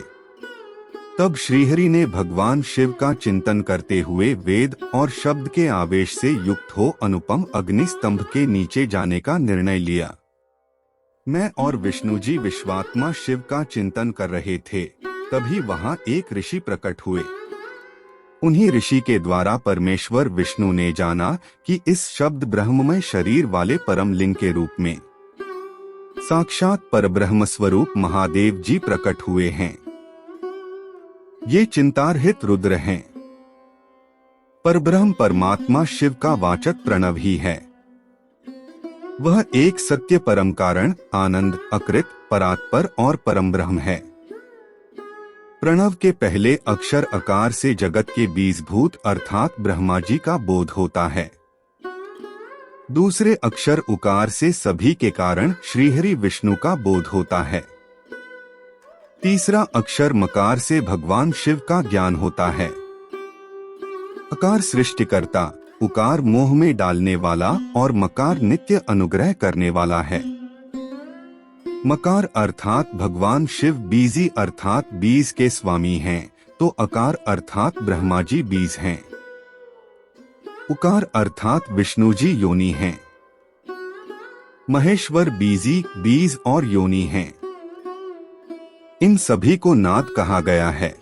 तब श्रीहरि ने भगवान शिव का चिंतन करते हुए वेद और शब्द के आवेश से युक्त हो अनुपम अग्नि स्तंभ के नीचे जाने का निर्णय लिया। मैं और विष्णु जी विश्वात्मा शिव का चिंतन कर रहे थे, तभी वहां एक ऋषि प्रकट हुए। उन्हीं ऋषि के द्वारा परमेश्वर विष्णु ने जाना कि इस शब्द ब्रह्ममय शरीर वाले परम लिंग के रूप में साक्षात परब्रह्म स्वरूप महादेव जी प्रकट हुए हैं। ये चिंतारहित रुद्र हैं। परब्रह्म परमात्मा शिव का वाचक प्रणव ही है। वह एक सत्य परम कारण, आनंद, अकृत, परात्पर और परम ब्रह्म है। प्रणव के पहले अक्षर अकार से जगत के बीजभूत अर्थात ब्रह्मा जी का बोध होता है। दूसरे अक्षर उकार से सभी के कारण श्रीहरि विष्णु का बोध होता है। तीसरा अक्षर मकार से भगवान शिव का ज्ञान होता है। अकार सृष्टिकर्ता, उकार मोह में डालने वाला और मकार नित्य अनुग्रह करने वाला है। मकार अर्थात भगवान शिव बीजी अर्थात बीज के स्वामी हैं, तो अकार अर्थात ब्रह्मा जी बीज हैं। उकार अर्थात विष्णु जी योनि हैं। महेश्वर बीजी बीज और योनि हैं। इन सभी को नाद कहा गया है।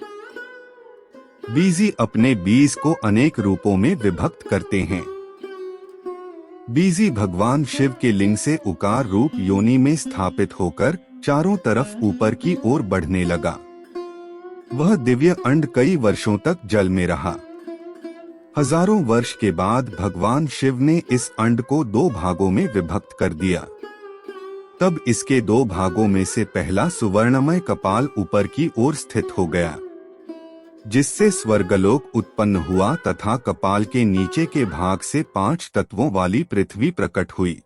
बीजी अपने बीज को अनेक रूपों में विभक्त करते हैं। बीजी भगवान शिव के लिंग से उकार रूप योनि में स्थापित होकर चारों तरफ ऊपर की ओर बढ़ने लगा। वह दिव्य अंड कई वर्षों तक जल में रहा। हजारों वर्ष के बाद भगवान शिव ने इस अंड को 2 भागों में विभक्त कर दिया। तब इसके 2 भागों में से पहला सुवर्णमय कपाल ऊपर की ओर स्थित हो गया, जिससे स्वर्गलोक उत्पन्न हुआ तथा कपाल के नीचे के भाग से 5 तत्वों वाली पृथ्वी प्रकट हुई।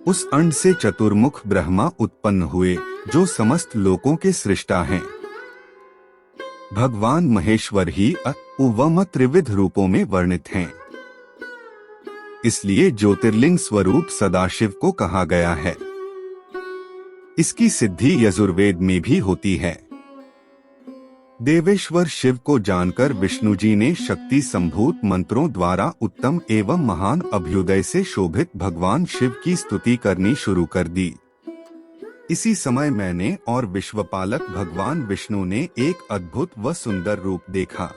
उस अंड से चतुर्मुख ब्रह्मा उत्पन्न हुए, जो समस्त लोकों के सृष्टा हैं। भगवान महेश्वर ही उवम त्रिविध रूपों में वर्णित हैं। इसलिए ज्योतिर्लिंग स्वरूप सदाशिव को कहा गया है। इसकी सिद्धि यजुर्वेद में भी होती है। देवेश्वर शिव को जानकर विष्णु जी ने शक्ति संभूत मंत्रों द्वारा उत्तम एवं महान अभ्युदय से शोभित भगवान शिव की स्तुति करनी शुरू कर दी। इसी समय मैंने और विश्वपालक भगवान विष्णु ने एक अद्भुत व सुंदर रूप देखा,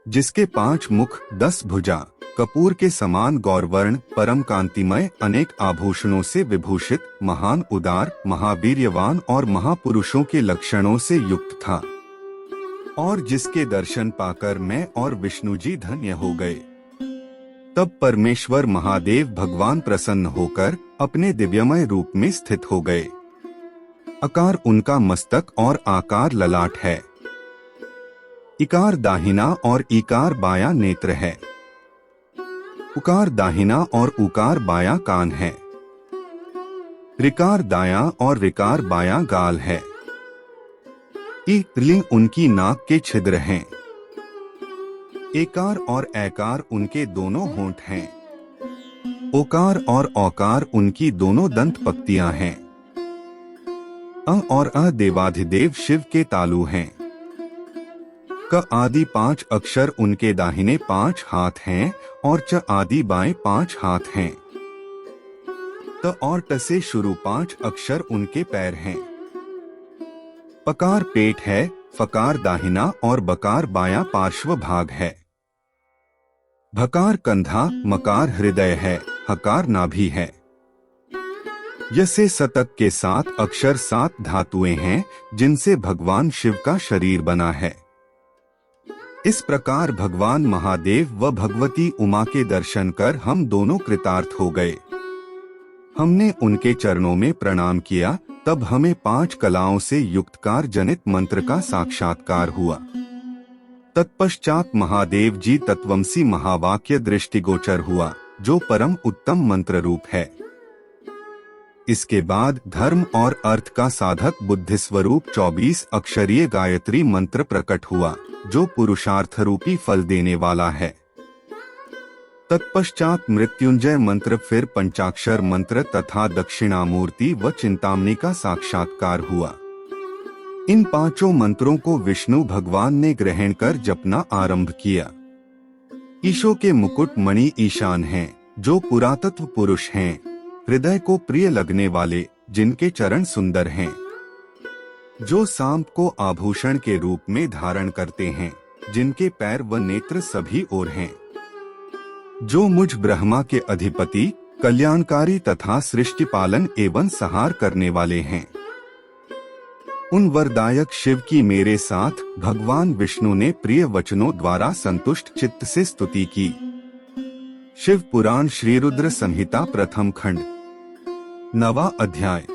जिसके 5 मुख, 10 भुजा, कपूर के समान गौरवर्ण, परम कांतिमय, अनेक आभूषणों से विभूषित, महान उदार, महावीर्यवान और महापुरुषों के लक्षणों से युक्त था, और जिसके दर्शन पाकर मैं और विष्णु जी धन्य हो गए। तब परमेश्वर महादेव भगवान प्रसन्न होकर अपने दिव्यमय रूप में स्थित हो गए। आकार उनका मस्तक और आकार ललाट है। इकार दाहिना और इकार बायां नेत्र है। उकार दाहिना और उकार बायां कान है। रिकार दायां और रिकार बायां गाल है। लिंग उनकी नाक के छिद्र हैं। एकार और ऐकार उनके दोनों होंठ हैं। ओकार और औकार उनकी दोनों दंत पक्तियां हैं। और देवाधिदेव शिव के तालु हैं। क आदि 5 अक्षर उनके दाहिने 5 हाथ हैं और च आदि बाएं 5 हाथ हैं। त और ट से शुरू 5 अक्षर उनके पैर हैं। पकार पेट है, फकार दाहिना और बकार बायां पार्श्व भाग है। भकार कंधा, मकार हृदय है, हकार नाभि है। यसे शतक के 7 अक्षर 7 धातुएं हैं, जिनसे भगवान शिव का शरीर बना है। इस प्रकार भगवान महादेव व भगवती उमा के दर्शन कर हम दोनों कृतार्थ हो गए। हमने उनके चरणों में प्रणाम किया, तब हमें 5 कलाओं से युक्तकार जनित मंत्र का साक्षात्कार हुआ। तत्पश्चात महादेव जी तत्वमसी महावाक्य दृष्टिगोचर हुआ, जो परम उत्तम मंत्र रूप है। इसके बाद धर्म और अर्थ का साधक बुद्धि स्वरूप 24 अक्षरीय गायत्री मंत्र प्रकट हुआ, जो पुरुषार्थ रूपी फल देने वाला है। तत्पश्चात मृत्युंजय मंत्र, फिर पंचाक्षर मंत्र तथा दक्षिणामूर्ति व चिंतामणि का साक्षात्कार हुआ। इन 5 मंत्रों को विष्णु भगवान ने ग्रहण कर जपना आरंभ किया। ईशो के मुकुट मणि ईशान हैं, जो पुरातत्व पुरुष हैं, हृदय को प्रिय लगने वाले, जिनके चरण सुंदर हैं, जो सांप को आभूषण के रूप में धारण करते हैं, जिनके पैर व नेत्र सभी ओर हैं, जो मुझ ब्रह्मा के अधिपति, कल्याणकारी तथा सृष्टि पालन एवं संहार करने वाले हैं। उन वरदायक शिव की मेरे साथ भगवान विष्णु ने प्रिय वचनों द्वारा संतुष्ट चित्त से स्तुति की। शिव पुराण श्री रुद्र संहिता प्रथम खंड 9वां अध्याय।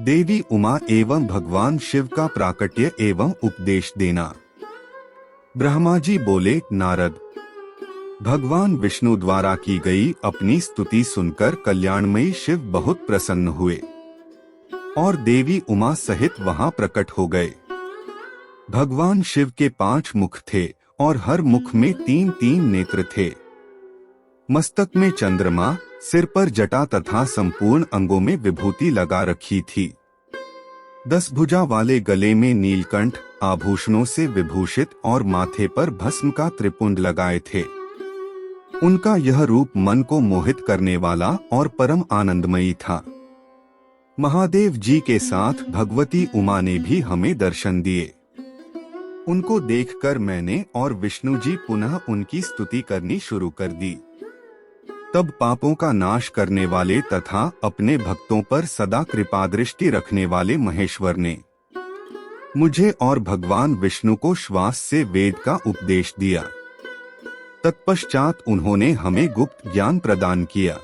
देवी उमा एवं भगवान शिव का प्राकट्य एवं उपदेश देना। ब्रह्मा जी बोले, नारद, भगवान विष्णु द्वारा की गई अपनी स्तुति सुनकर कल्याणमयी शिव बहुत प्रसन्न हुए और देवी उमा सहित वहां प्रकट हो गए। भगवान शिव के 5 मुख थे और हर मुख में 3-3 नेत्र थे। मस्तक में चंद्रमा, सिर पर जटा तथा संपूर्ण अंगों में विभूति लगा रखी थी। 10 भुजा वाले गले में नीलकंठ आभूषणों से विभूषित और माथे पर भस्म का त्रिपुंड लगाए थे। उनका यह रूप मन को मोहित करने वाला और परम आनंदमयी था। महादेव जी के साथ भगवती उमा ने भी हमें दर्शन दिए। उनको देखकर मैंने और विष्णु जी पुनः उनकी स्तुति करनी शुरू कर दी। तब पापों का नाश करने वाले तथा अपने भक्तों पर सदा कृपा दृष्टि रखने वाले महेश्वर ने मुझे और भगवान विष्णु को श्वास से वेद का उपदेश दिया। तत्पश्चात उन्होंने हमें गुप्त ज्ञान प्रदान किया।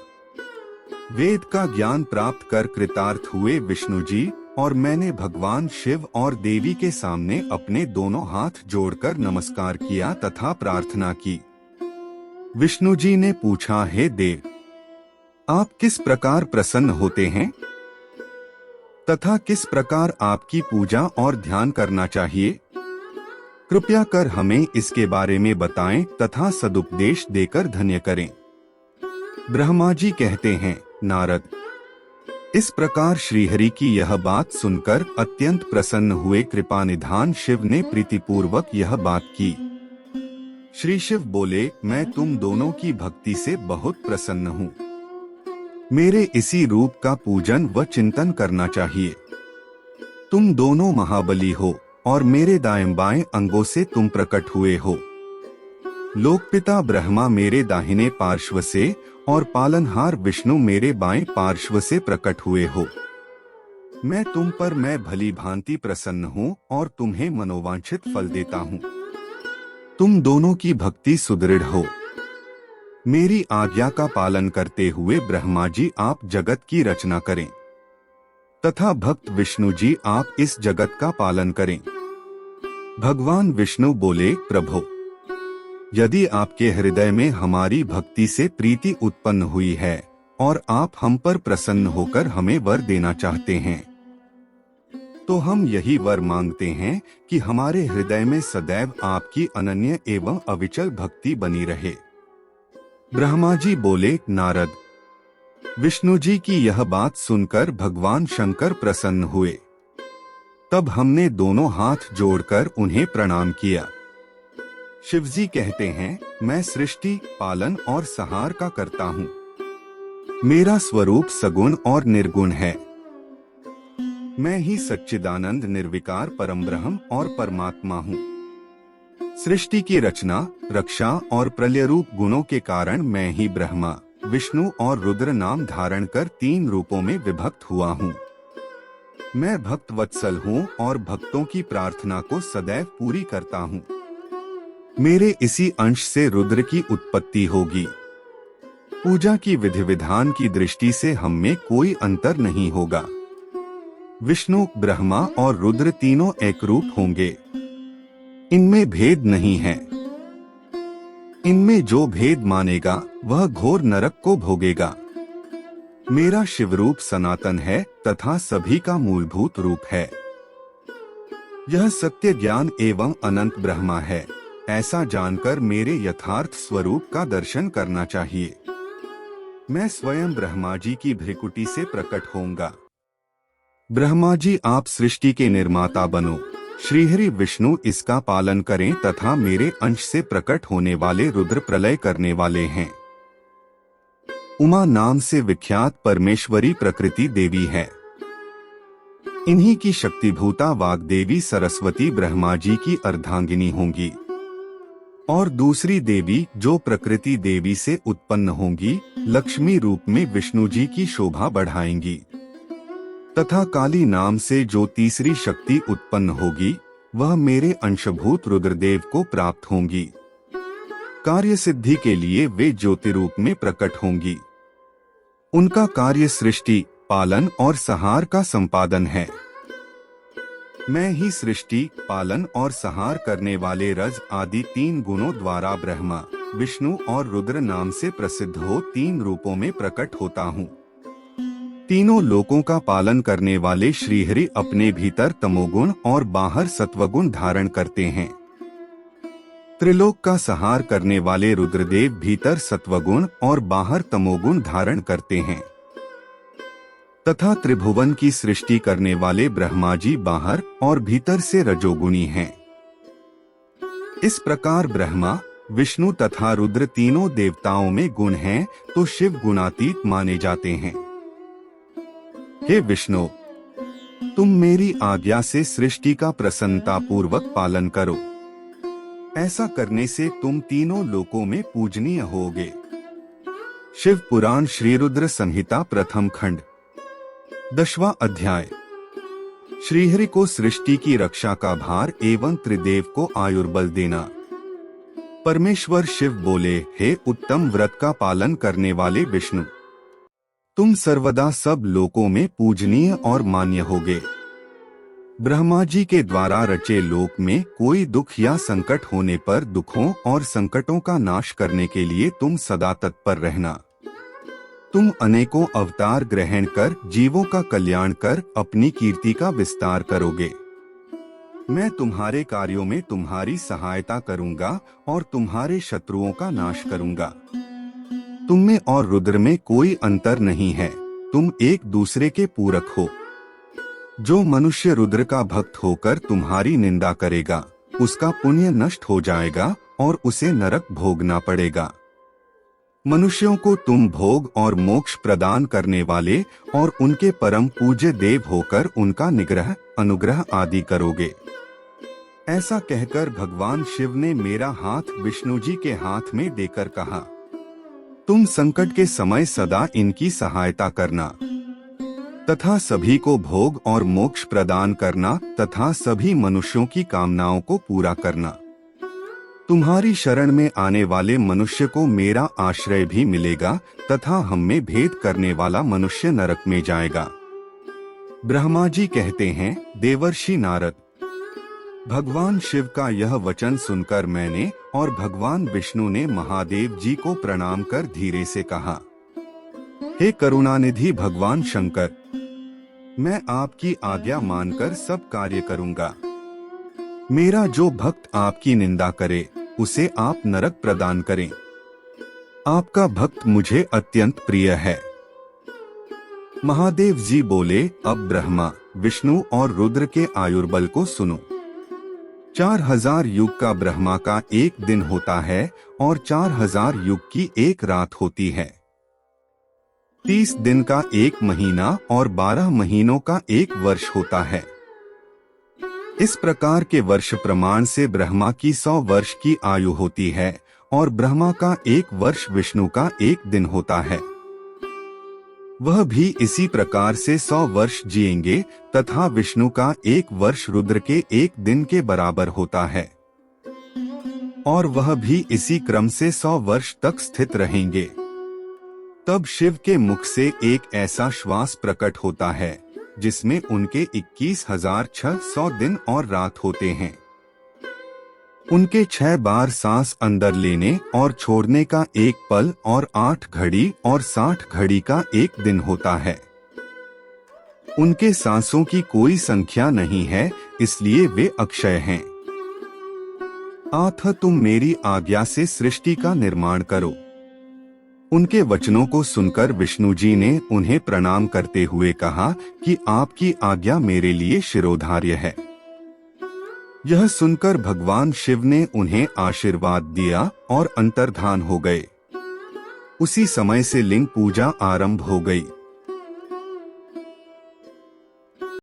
वेद का ज्ञान प्राप्त कर कृतार्थ हुए विष्णु जी और मैंने भगवान शिव और देवी के सामने अपने दोनों हाथ जोड़कर नमस्कार किया तथा प्रार्थना की। विष्णु जी ने पूछा, हे देव, आप किस प्रकार प्रसन्न होते हैं तथा किस प्रकार आपकी पूजा और ध्यान करना चाहिए? कृपया कर हमें इसके बारे में बताएं तथा सदुपदेश देकर धन्य करें। ब्रह्मा जी कहते हैं, नारद, इस प्रकार श्रीहरि की यह बात सुनकर अत्यंत प्रसन्न हुए कृपानिधान शिव ने प्रीतिपूर्वक यह बात की। श्री शिव बोले, मैं तुम दोनों की भक्ति से बहुत प्रसन्न हूँ। मेरे इसी रूप का पूजन व चिंतन करना चाहिए। तुम दोनों महाबली हो और मेरे दाएं बाएं अंगों से तुम प्रकट हुए हो। लोकपिता ब्रह्मा मेरे दाहिने पार्श्व से और पालनहार विष्णु मेरे बाएं पार्श्व से प्रकट हुए हो। मैं तुम पर मैं भली भांति प्रसन्न हूँ और तुम्हें मनोवांछित फल देता हूँ। तुम दोनों की भक्ति सुदृढ़ हो। मेरी आज्ञा का पालन करते हुए ब्रह्मा जी आप जगत की रचना करें तथा भक्त विष्णु जी आप इस जगत का पालन करें। भगवान विष्णु बोले, प्रभो, यदि आपके हृदय में हमारी भक्ति से प्रीति उत्पन्न हुई है और आप हम पर प्रसन्न होकर हमें वर देना चाहते हैं, तो हम यही वर मांगते हैं कि हमारे हृदय में सदैव आपकी अनन्य एवं अविचल भक्ति बनी रहे। ब्रह्मा जी बोले, नारद, विष्णु जी की यह बात सुनकर भगवान शंकर प्रसन्न हुए। तब हमने दोनों हाथ जोड़कर उन्हें प्रणाम किया। शिवजी कहते हैं, मैं सृष्टि, पालन और संहार का करता हूँ। मेरा स्वरूप सगुण और निर्गुण है। मैं ही सच्चिदानंद निर्विकार परम ब्रह्म और परमात्मा हूँ। सृष्टि की रचना, रक्षा और प्रलय रूप गुणों के कारण मैं ही ब्रह्मा, विष्णु और रुद्र नाम धारण कर 3 रूपों में विभक्त हुआ हूँ। मैं भक्त वत्सल हूँ और भक्तों की प्रार्थना को सदैव पूरी करता हूँ। मेरे इसी अंश से रुद्र की उत्पत्ति होगी। पूजा की विधि विधान की दृष्टि से हम में कोई अंतर नहीं होगा। विष्णु, ब्रह्मा और रुद्र तीनों एक रूप होंगे। इनमें भेद नहीं है। इनमें जो भेद मानेगा वह घोर नरक को भोगेगा। मेरा शिवरूप सनातन है तथा सभी का मूलभूत रूप है। यह सत्य ज्ञान एवं अनंत ब्रह्मा है। ऐसा जानकर मेरे यथार्थ स्वरूप का दर्शन करना चाहिए। मैं स्वयं ब्रह्मा जी की भ्रिकुटी से प्रकट होऊंगा। ब्रह्मा जी, आप सृष्टि के निर्माता बनो। श्रीहरि विष्णु इसका पालन करें तथा मेरे अंश से प्रकट होने वाले रुद्र प्रलय करने वाले हैं। उमा नाम से विख्यात परमेश्वरी प्रकृति देवी है। इन्हीं की शक्तिभूता वाग्देवी सरस्वती ब्रह्मा जी की अर्धांगिनी होंगी और दूसरी देवी जो प्रकृति देवी से उत्पन्न होंगी, लक्ष्मी रूप में विष्णु जी की शोभा बढ़ाएंगी तथा काली नाम से जो तीसरी शक्ति उत्पन्न होगी वह मेरे अंशभूत रुद्रदेव को प्राप्त होंगी। कार्य सिद्धि के लिए वे ज्योति रूप में प्रकट होंगी। उनका कार्य सृष्टि, पालन और संहार का संपादन है। मैं ही सृष्टि, पालन और संहार करने वाले रज आदि 3 गुणों द्वारा ब्रह्मा, विष्णु और रुद्र नाम से प्रसिद्ध हो 3 रूपों में प्रकट होता हूँ। तीनों लोकों का पालन करने वाले श्रीहरि अपने भीतर तमोगुण और बाहर सत्वगुण धारण करते हैं। त्रिलोक का संहार करने वाले रुद्रदेव भीतर सत्वगुण और बाहर तमोगुण धारण करते हैं तथा त्रिभुवन की सृष्टि करने वाले ब्रह्मा जी बाहर और भीतर से रजोगुणी हैं। इस प्रकार ब्रह्मा, विष्णु तथा रुद्र तीनों देवताओं में गुण हैं, तो शिव गुणातीत माने जाते हैं। हे विष्णु, तुम मेरी आज्ञा से सृष्टि का प्रसन्नता पूर्वक पालन करो। ऐसा करने से तुम तीनों लोकों में पूजनीय होगे। शिव पुराण श्री रुद्र संहिता प्रथम खंड 10वां अध्याय। श्रीहरि को सृष्टि की रक्षा का भार एवं त्रिदेव को आयुर्बल देना। परमेश्वर शिव बोले, हे उत्तम व्रत का पालन करने वाले विष्णु, तुम सर्वदा सब लोकों में पूजनीय और मान्य होगे। ब्रह्मा जी के द्वारा रचे लोक में कोई दुख या संकट होने पर दुखों और संकटों का नाश करने के लिए तुम सदा तत्पर रहना। तुम अनेकों अवतार ग्रहण कर जीवों का कल्याण कर अपनी कीर्ति का विस्तार करोगे। मैं तुम्हारे कार्यों में तुम्हारी सहायता करूंगा और तुम्हारे शत्रुओं का नाश करूंगा। तुम में और रुद्र में कोई अंतर नहीं है, तुम एक दूसरे के पूरक हो। जो मनुष्य रुद्र का भक्त होकर तुम्हारी निंदा करेगा, उसका पुण्य नष्ट हो जाएगा और उसे नरक भोगना पड़ेगा। मनुष्यों को तुम भोग और मोक्ष प्रदान करने वाले और उनके परम पूज्य देव होकर उनका निग्रह, अनुग्रह आदि करोगे। ऐसा कहकर भगवान शिव ने मेरा हाथ विष्णु जी के हाथ में देकर कहा, तुम संकट के समय सदा इनकी सहायता करना तथा सभी को भोग और मोक्ष प्रदान करना तथा सभी मनुष्यों की कामनाओं को पूरा करना। तुम्हारी शरण में आने वाले मनुष्य को मेरा आश्रय भी मिलेगा तथा हम में भेद करने वाला मनुष्य नरक में जाएगा। ब्रह्मा जी कहते हैं, देवर्षि नारद, भगवान शिव का यह वचन सुनकर मैंने और भगवान विष्णु ने महादेव जी को प्रणाम कर धीरे से कहा, हे करुणानिधि भगवान शंकर, मैं आपकी आज्ञा मानकर सब कार्य करूंगा। मेरा जो भक्त आपकी निंदा करे उसे आप नरक प्रदान करें। आपका भक्त मुझे अत्यंत प्रिय है। महादेव जी बोले, अब ब्रह्मा, विष्णु और रुद्र के आयुर्बल को सुनो। 4000 युग का ब्रह्मा का एक दिन होता है और 4000 युग की एक रात होती है। 30 दिन का एक महीना और 12 महीनों का एक वर्ष होता है। इस प्रकार के वर्ष प्रमाण से ब्रह्मा की 100 वर्ष की आयु होती है और ब्रह्मा का एक वर्ष विष्णु का एक दिन होता है। वह भी इसी प्रकार से 100 वर्ष जिएंगे तथा विष्णु का एक वर्ष रुद्र के एक दिन के बराबर होता है और वह भी इसी क्रम से 100 वर्ष तक स्थित रहेंगे। तब शिव के मुख से एक ऐसा श्वास प्रकट होता है जिसमें उनके 21,600 दिन और रात होते हैं। उनके 6 बार सांस अंदर लेने और छोड़ने का एक पल और 8 घड़ी और 60 घड़ी का एक दिन होता है। उनके सांसों की कोई संख्या नहीं है, इसलिए वे अक्षय हैं। अतः तुम मेरी आज्ञा से सृष्टि का निर्माण करो। उनके वचनों को सुनकर विष्णु जी ने उन्हें प्रणाम करते हुए कहा कि आपकी आज्ञा मेरे लिए शिरोधार्य है। यह सुनकर भगवान शिव ने उन्हें आशीर्वाद दिया और अंतर्धान हो गए। उसी समय से लिंग पूजा आरंभ हो गई।